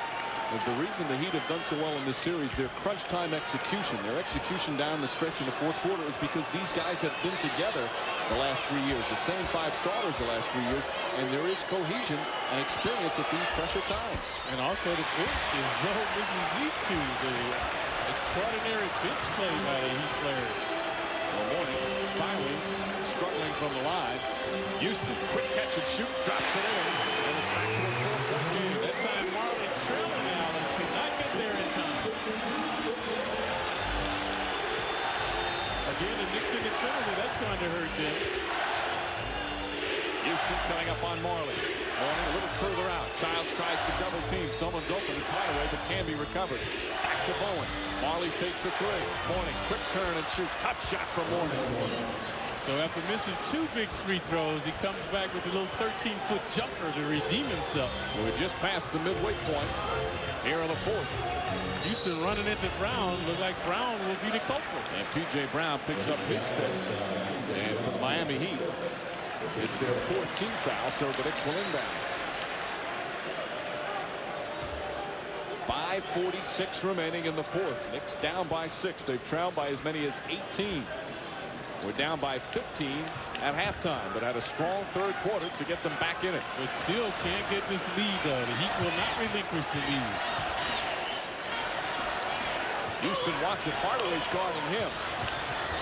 that the reason the Heat have done so well in this series, their crunch time execution, their execution down the stretch in the fourth quarter, is because these guys have been together the last 3 years, the same 5 starters the last 3 years, and there is cohesion and experience at these pressure times. And also the bench is this is these two, the extraordinary bench play by the Heat players. Well, Mourning finally struggling from the line. Houston, quick catch and shoot, drops it in, and it's back to a 4-point game. That time Marley trailing Allen could not get there in time. Again, the Knicks in the penalty, that's going to hurt them. Houston coming up on Marley. Mourning a little further out. Childs tries to double team. Someone's open. It's Hardaway, but Camby recovers. Back to Bowen. Marley fakes a 3. Mourning, quick turn and shoot. Tough shot for Mourning. So after missing 2 big free throws, he comes back with a little 13-foot jumper to redeem himself. We're just past the midway point here in the fourth. Houston running into Brown. Look like Brown will be the culprit. And P.J. Brown picks up his 5th. And for the Miami Heat, it's their 14th foul, so the Knicks will inbound. 5:46 remaining in the fourth. Knicks down by 6. They've trailed by as many as 18. We're down by 15 at halftime, but had a strong third quarter to get them back in it. But still can't get this lead, though. The Heat will not relinquish the lead. Houston wants it. Hardaway's guarding him.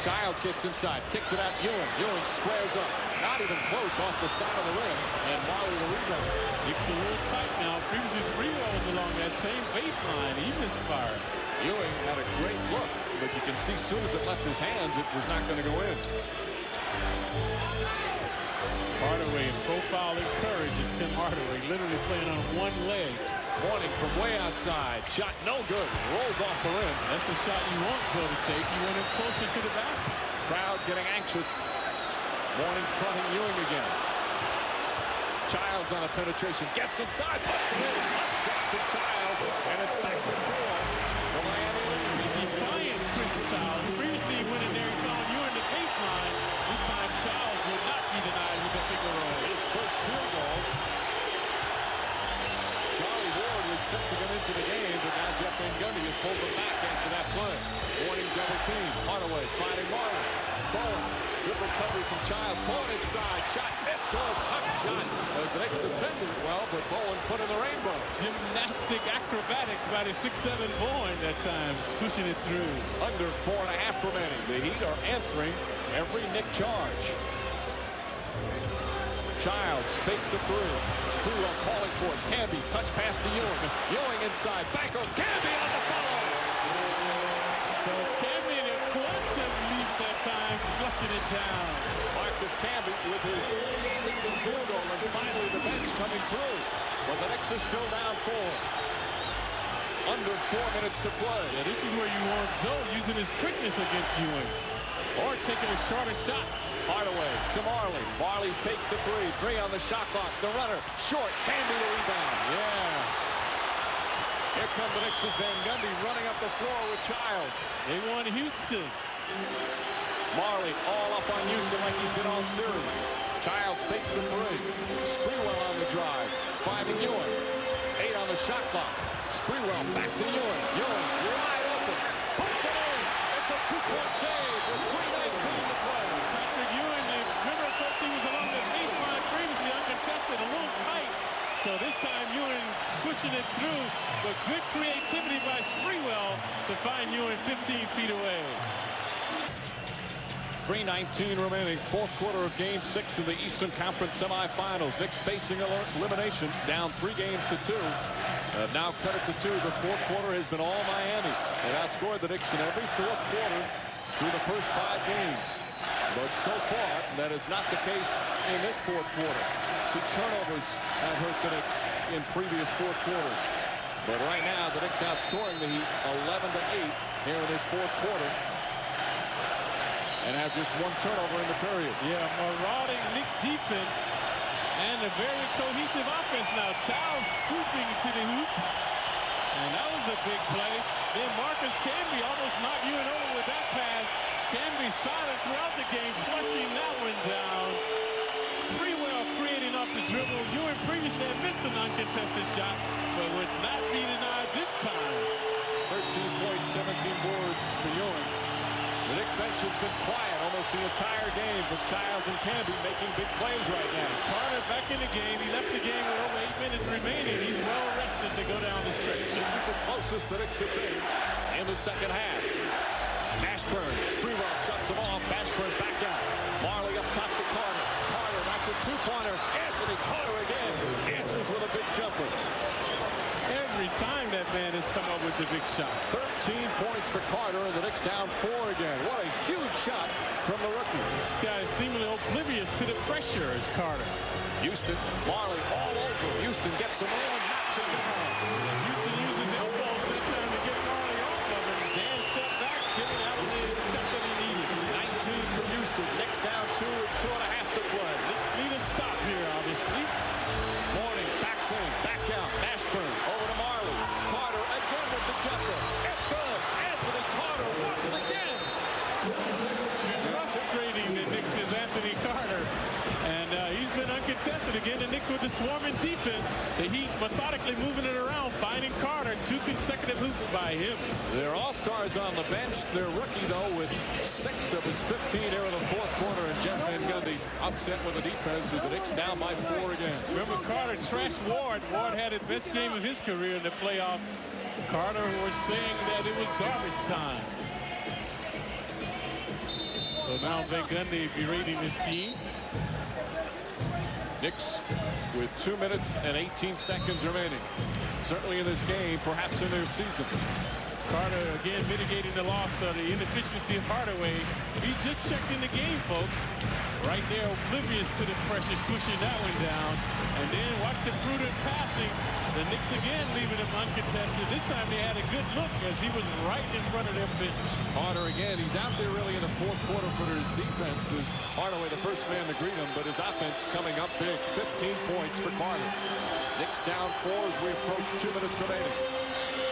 Childs gets inside, kicks it out. Ewing squares up. Not even close, off the side of the rim. And Marley the rebound. Knicks a little tight now. Previous free rolls along that same baseline. He misfired. Ewing had a great look, but you can see as soon as it left his hands, it was not going to go in. Hardaway profiling courage is Tim Hardaway, literally playing on one leg. Mourning from way outside. Shot no good. Rolls off the rim. That's the shot you want Joe to take. You want him closer to the basket. Crowd getting anxious. Mourning fronting Ewing again. Childs on a penetration. Gets inside. Puts it in. Shot to Childs. And it's back to 4. The Miami Heat. Defiant Chris Childs. Previously when in there he found Ewing the baseline. This time Childs will not be denied with the finger roll. His first field goal. Set to get into the game, but now Jeff Van Gundy has pulled them back after that play. Mourning double team. Hardaway finding Marley. Bowen. Good recovery from Childs. Bowen inside. Shot. It's good. Tough shot. As the Knicks defended it well, but Bowen put in the rainbow. Gymnastic acrobatics by the 6'7" Bowen that time, swishing it through. Under 4.5 remaining. The Heat are answering every Knick charge. Childs fakes the 3. Sprewell calling for it. Camby, touch pass to Ewing. Ewing inside. Banko. Camby on the follow. So Camby in a quantum leap that time, flushing it down. Marcus Camby with his single field goal, and finally the bench coming through. But the Knicks are still down 4. Under 4 minutes to play. Yeah, this is where you want Zoe using his quickness against Ewing. Or taking a shorter shots. Hardaway to Marley. Marley fakes the 3. 3 on the shot clock. The runner short. Camby the rebound. Yeah. Here come the Knicks as Van Gundy running up the floor with Childs. They won Houston. Majerle all up on Houston like he's been all series. Childs fakes the three. Sprewell on the drive. Finding Ewing. 8 on the shot clock. Sprewell back to Ewing. Ewing wide open. Puts it in. It's a 2-point game with 3:19 to play. Patrick Ewing, remember folks, he was along the baseline previously uncontested, a little tight. So this time Ewing switching it through, but good creativity by Sprewell to find Ewing 15 feet away. 3:19 remaining, fourth quarter of Game 6 of the Eastern Conference Semifinals. Knicks facing elimination, down 3 games to 2. Now cut it to 2. The fourth quarter has been all Miami. They outscored the Knicks in every fourth quarter through the first 5 games. But so far, that is not the case in this fourth quarter. See, turnovers have hurt the Knicks in previous fourth quarters. But right now, the Knicks outscoring the Heat 11-8 here in this fourth quarter. And have just 1 turnover in the period. Yeah, marauding Knick defense and a very cohesive offense now. Childs swooping to the hoop. And that was a big play. Then Marcus Camby almost knocked Ewing over with that pass. Camby solid throughout the game, flushing that one down. Sprewell creating off the dribble. Ewing previously had missed an uncontested shot, but would not be denied this time. 13 points, 17 boards for Ewing. The Knicks bench has been quiet almost the entire game, but Childs and Camby making big plays right now. Carter back in the game. He left the game with over 8 minutes remaining. He's well rested to go down the stretch. This is the closest the Knicks have been in the second half. Mashburn, Sprewell shuts him off. Mashburn back out. Majerle up top to Carter. Carter, that's a 2-pointer. Anthony Carter again answers with a big jumper. Every time that man has come up with the big shot. 13 points for Carter, and the Knicks down 4 again. What a huge shot from the rookie. This guy is seemingly oblivious to the pressure as Carter. Houston, Majerle all over. Houston gets him in and knocks him down. Houston uses elbows that time to get Majerle off of him. Dan stepped back, giving Allan the step that he needed. 19 for Houston. Knicks down 2 and 2.5 to play. Knicks need a stop here, obviously. Morning, backs in, back out. Mashburn over to Majerle. Carter again with the jumper. It's good. Anthony Carter once again. Frustrating the Knicks is Anthony Carter. And he's been uncontested again. The Knicks with the swarming defense. The Heat methodically moving it around, finding Carter. 2 consecutive hoops by him. They're all-stars on the bench. Their rookie, though, with 6 of his 15 here in the fourth quarter. And Jeff Van Gundy upset with the defense as the Knicks down by 4 again. Remember, Carter trashed Ward. Ward had his best game of his career in the playoff. Carter was saying that it was garbage time. So now Van Gundy berating his team. Knicks with 2 minutes and 18 seconds remaining. Certainly in this game, perhaps in their season. Carter again mitigating the loss of the inefficiency of Hardaway. He just checked in the game, folks. Right there, oblivious to the pressure, switching that one down. And then watch the prudent passing. The Knicks again leaving him uncontested. This time they had a good look as he was right in front of their bench. Carter again, he's out there really in the fourth quarter for his defense. Is Hardaway the first man to greet him, but his offense coming up big. 15 points for Carter. Knicks down 4 as we approach 2 minutes remaining.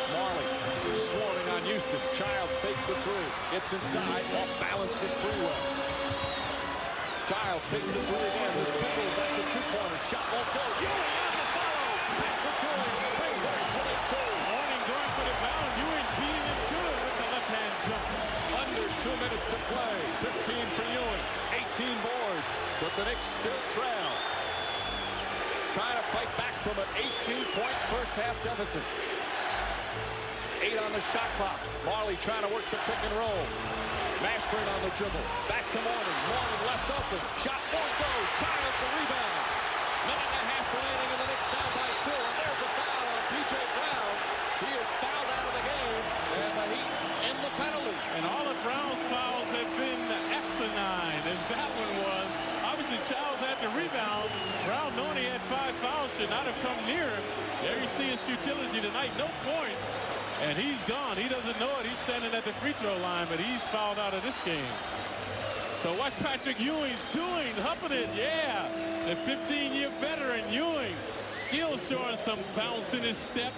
Majerle swarming on Houston. Childs fakes the 3. Gets inside, off balance to Sprewell. Childs takes the 3 again. The spindle, that's a 2-pointer. Shot won't go. Ewing on the follow. Patrick Ewing brings it 22. Morning going for the bound. Ewing beating him to it with the left-hand jump. Under 2 minutes to play. 15 for Ewing. 18 boards. But the Knicks still trail. Trying to fight back from an 18-point first-half deficit. 8 on the shot clock. Majerle trying to work the pick and roll. Mashburn on the dribble. Back to Morning. Morning left open. Shot won't go. Childs the rebound. Minute and a half remaining and the Knicks down by 2. And there's a foul on P.J. Brown. He is fouled out of the game. And the Heat in the penalty. And all of Brown's fouls have been asinine, as that one was. Obviously, Childs had the rebound. Brown, knowing he had 5 fouls, should not have come near him. There you see his futility tonight. No points. And he's gone. He doesn't know it. He's standing at the free throw line, but he's fouled out of this game. So watch Patrick Ewing doing, huffing it. Yeah. The 15-year veteran Ewing still showing some bounce in his step,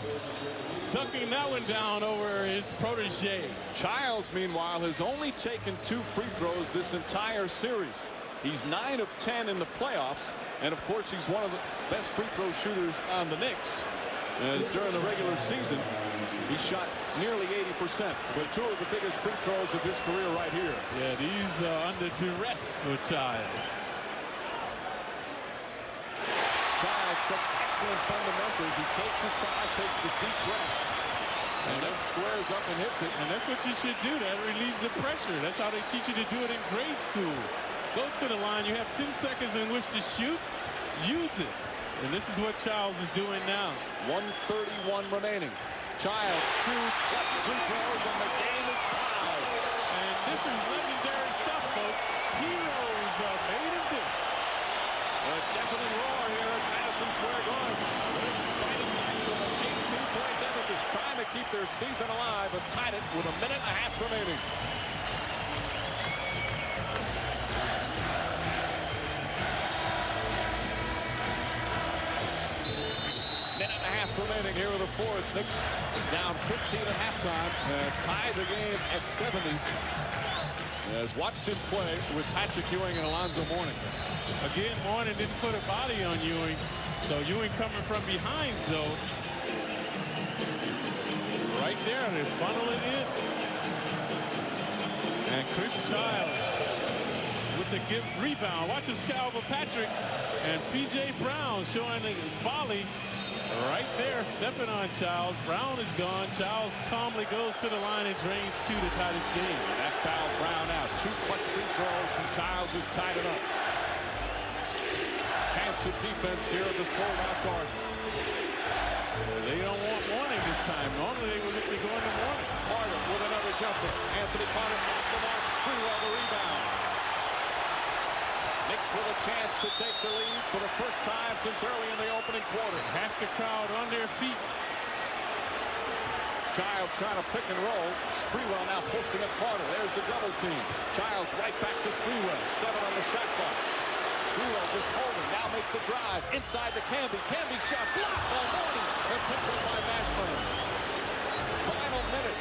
ducking that one down over his protege. Childs, meanwhile, has only taken 2 free throws this entire series. He's 9 of 10 in the playoffs, and of course he's one of the best free throw shooters on the Knicks. As during the regular season, he shot nearly 80%, but 2 of the biggest free throws of his career right here. Yeah, these are under duress for Childs. Childs, such excellent fundamentals. He takes his time, takes the deep breath, and then squares up and hits it. And that's what you should do. That relieves the pressure. That's how they teach you to do it in grade school. Go to the line. You have 10 seconds in which to shoot. Use it. And this is what Childs is doing now. 1:31 remaining. Childs, 2 clutch free throws, and the game is tied. And this is legendary stuff, folks. Heroes are made of this. A deafening roar here at Madison Square Garden. Knicks fighting back from an 18-point deficit, trying to keep their season alive, but tied it with 1.5 minutes remaining. Minute-and-a-half remaining here with the fourth. Knicks down 15 at halftime, have tied the game at 70. Has watched his play with Patrick Ewing and Alonzo Mourning. Again, Mourning didn't put a body on Ewing, so Ewing coming from behind zone. Right there, they funnel it in. And Chris Childs with the rebound. Watch him scout over Patrick. And P.J. Brown showing the volley right there, stepping on Childs. Brown is gone. Childs calmly goes to the line and drains 2 to tie this game. That foul Brown out. 2 clutch free throws from Childs has tied it up. Chance of defense here at the sold-out Garden. They don't want Mourning this time. Normally they would be going to Mourning. Carter with another jumper. Anthony Carter off the mark. Sprewell the rebound. Knicks with a chance to take the lead for the first time since early in the opening quarter. Half the crowd on their feet. Childs trying to pick and roll. Sprewell now posting up Carter. There's the double team. Childs right back to Sprewell. 7 on the shot clock. Sprewell just holding. Now makes the drive. Inside to Camby. Camby shot blocked by Mourning and picked up by Mashburn. Final minute.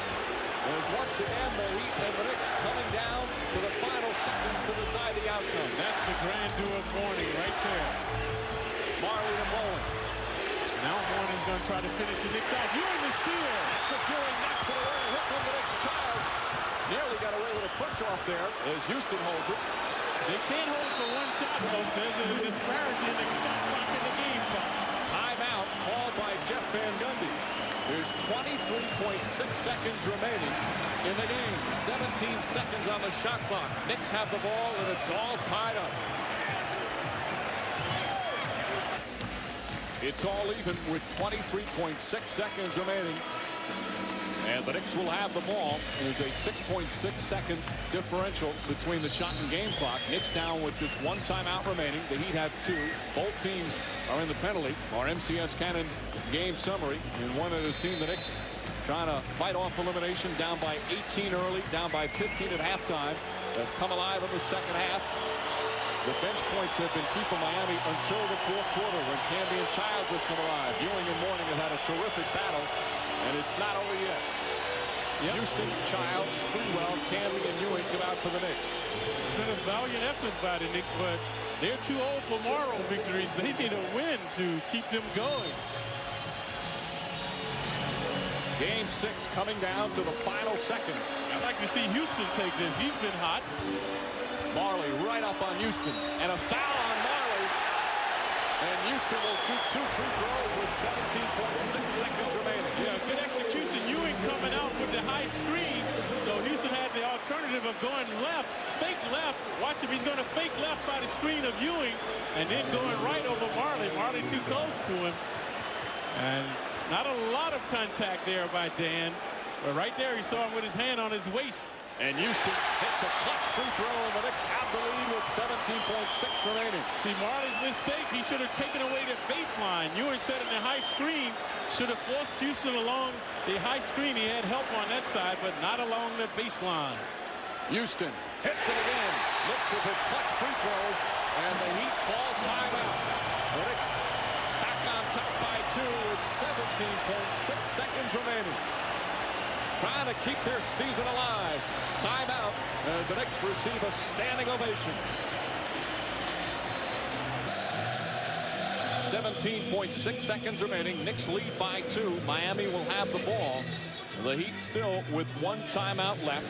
There's once again the Heat and the Knicks coming down to the final seconds to decide the outcome. That's the grandeur of Mourning right there. Majerle to Bowen. Now Mourning's going to try to finish the Knicks out. Ewing the steal. Patrick Ewing knocks it away. Here come the Knicks. Childs nearly got away with a push off there as Houston holds it. They can't hold it for one shot, folks. There's a disparity in the shot clock in the game clock. Timeout called by Jeff Van Gundy. There's 23.6 seconds remaining in the game. 17 seconds on the shot clock. Knicks have the ball, and it's all tied up. It's all even with 23.6 seconds remaining. And the Knicks will have the ball. There's a 6.6 second differential between the shot and game clock. Knicks down with just 1 timeout remaining. The Heat have 2. Both teams are in the penalty. Our MCS Cannon game summary. And one that has seen the Knicks trying to fight off elimination, down by 18 early, down by 15 at halftime. They've come alive in the second half. The bench points have been keeping Miami until the fourth quarter when Camby and Childs have come alive. Ewing and Mourning have had a terrific battle, and it's not over yet. Yep. Houston, Childs, Sprewell, Camby, and Ewing come out for the Knicks. It's been a valiant effort by the Knicks, but they're too old for moral victories. They need a win to keep them going. Game 6 coming down to the final seconds. I'd like to see Houston take this. He's been hot. Majerle right up on Houston, and a foul on Majerle. And Houston will shoot 2 free throws with 17.6 seconds remaining. Yeah, good execution. Ewing coming out with the high screen. So Houston had the alternative of going left, fake left. Watch him. He's going to fake left by the screen of Ewing, and then going right over Majerle. Majerle too close to him. And not a lot of contact there by Dan. But right there, he saw him with his hand on his waist. And Houston hits a clutch free throw, and the Knicks have the lead with 17.6 remaining. See, Majerle's mistake, he should have taken away the baseline. Ewing said in the high screen, should have forced Houston along the high screen. He had help on that side, but not along the baseline. Houston hits it again. Knicks have hit clutch free throws, and the Heat call timeout. The Knicks back on top by 2 with 17.6 seconds remaining. Trying to keep their season alive. Timeout as the Knicks receive a standing ovation. 17.6 seconds remaining. Knicks lead by 2. Miami will have the ball. The Heat still with 1 timeout left.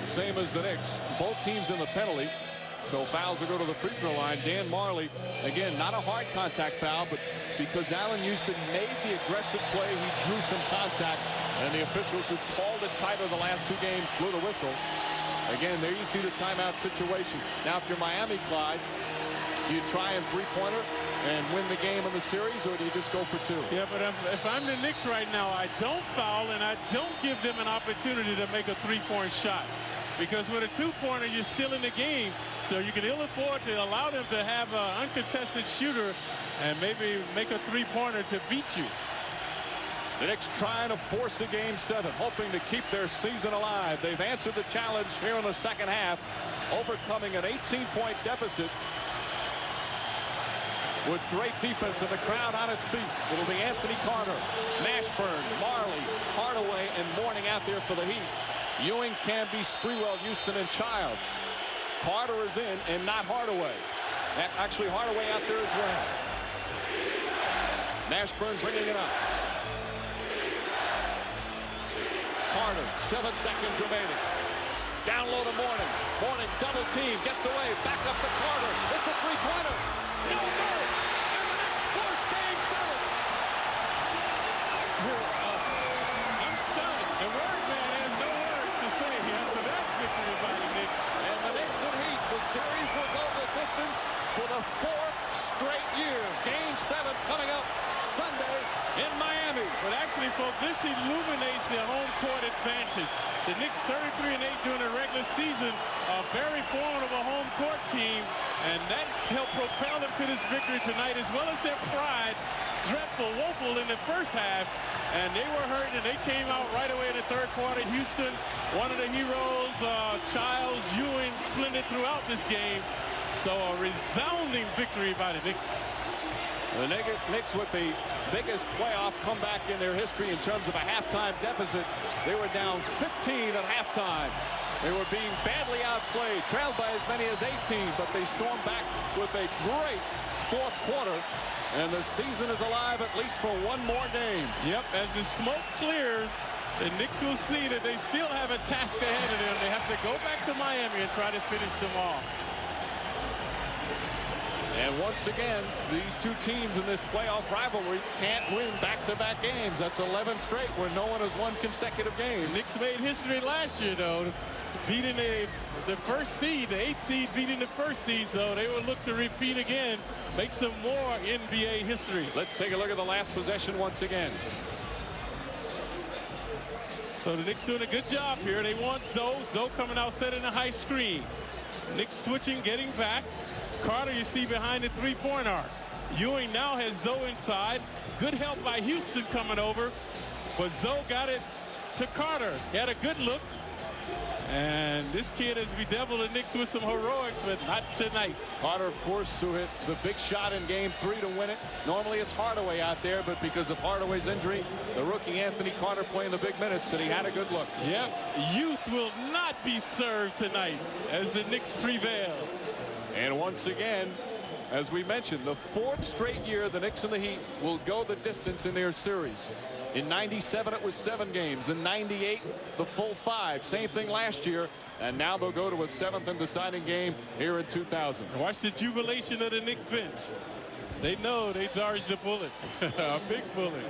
Same as the Knicks. Both teams in the penalty. So fouls will go to the free throw line. Dan Majerle, again, not a hard contact foul, but because Allan Houston made the aggressive play, he drew some contact. And the officials who called it tighter the last 2 games blew the whistle. Again, there you see the timeout situation. Now, if you're Miami, Clyde, do you try and three-pointer and win the game in the series, or do you just go for 2? Yeah, but if I'm the Knicks right now, I don't foul and I don't give them an opportunity to make a 3-point shot. Because with a 2-pointer, you're still in the game. So you can ill afford to allow them to have an uncontested shooter and maybe make a 3-pointer to beat you. The Knicks trying to force a game 7, hoping to keep their season alive. They've answered the challenge here in the second half, overcoming an 18-point deficit with great defense and the crowd on its feet. It'll be Anthony Carter, Mashburn, Majerle, Hardaway, and Mourning out there for the Heat. Ewing, Canby, Sprewell, Houston, and Childs. Carter is in and not Hardaway. Actually, Hardaway out there as well. Mashburn bringing it up. Carter, 7 seconds remaining. Down low to Mourning. Mourning double team, gets away, back up to Carter. It's a 3-pointer. No good. And the Knicks force game 7. I'm stunned. The word man has no words to say after that victory by the Knicks. And the Knicks and Heat, the series will go the distance for the 4th straight year. Game 7 coming up Sunday in Miami. But actually, folks, this illuminates their home court advantage. The Knicks 33-8 during the regular season, a very formidable home court team, and that helped propel them to this victory tonight, as well as their pride. Dreadful, woeful in the first half, and they were hurt, and they came out right away in the 3rd quarter. Houston, one of the heroes, Childs, Ewing, splendid throughout this game. So a resounding victory by the Knicks. The Knicks with the biggest playoff comeback in their history in terms of a halftime deficit. They were down 15 at halftime. They were being badly outplayed, trailed by as many as 18, but they stormed back with a great 4th quarter. And the season is alive at least for 1 more game. Yep, as the smoke clears, the Knicks will see that they still have a task ahead of them. They have to go back to Miami and try to finish them off. And once again, these 2 teams in this playoff rivalry can't win back-to-back games. That's 11 straight where no one has won consecutive games. Knicks made history last year, though, beating the 1st seed, the 8th seed beating the 1st seed, so they will look to repeat again, make some more NBA history. Let's take a look at the last possession once again. So the Knicks doing a good job here. They want Zoe. Zoe coming out, setting a high screen. Knicks switching, getting back. Carter, you see behind the 3-point arc. Ewing now has Zoe inside. Good help by Houston coming over. But Zoe got it to Carter. He had a good look. And this kid has bedeviled the Knicks with some heroics, but not tonight. Carter, of course, who hit the big shot in game 3 to win it. Normally it's Hardaway out there, but because of Hardaway's injury, the rookie Anthony Carter playing the big minutes, and he had a good look. Yep, youth will not be served tonight as the Knicks prevail. And once again, as we mentioned, the 4th straight year the Knicks and the Heat will go the distance in their series. In 97, it was 7 games. In 98, the full 5. Same thing last year. And now they'll go to a 7th and deciding game here in 2000. Watch the jubilation of the Knicks bench. They know they dodged a bullet, a big bullet.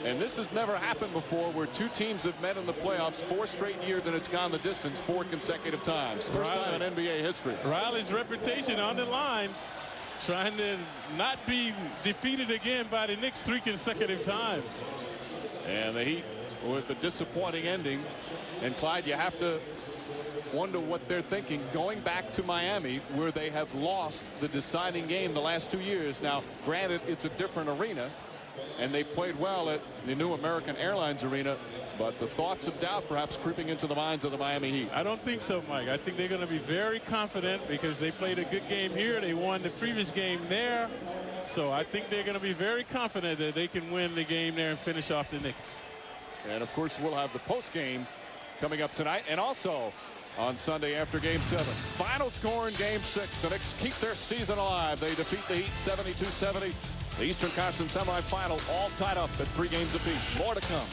And this has never happened before, where 2 teams have met in the playoffs 4 straight years and it's gone the distance 4 consecutive times. First time in NBA history. Riley's reputation on the line, trying to not be defeated again by the Knicks 3 consecutive times. And the Heat with a disappointing ending. And Clyde, you have to wonder what they're thinking going back to Miami, where they have lost the deciding game the last 2 years. Now, granted, it's a different arena, and they played well at the new American Airlines Arena. But the thoughts of doubt perhaps creeping into the minds of the Miami Heat. I don't think so, Mike. I think they're going to be very confident because they played a good game here. They won the previous game there. So I think they're going to be very confident that they can win the game there and finish off the Knicks. And of course, we'll have the post game coming up tonight and also on Sunday after Game 7. Final score in Game 6. The Knicks keep their season alive. They defeat the Heat 72-70. The Eastern Conference Semifinal all tied up at 3 games apiece. More to come.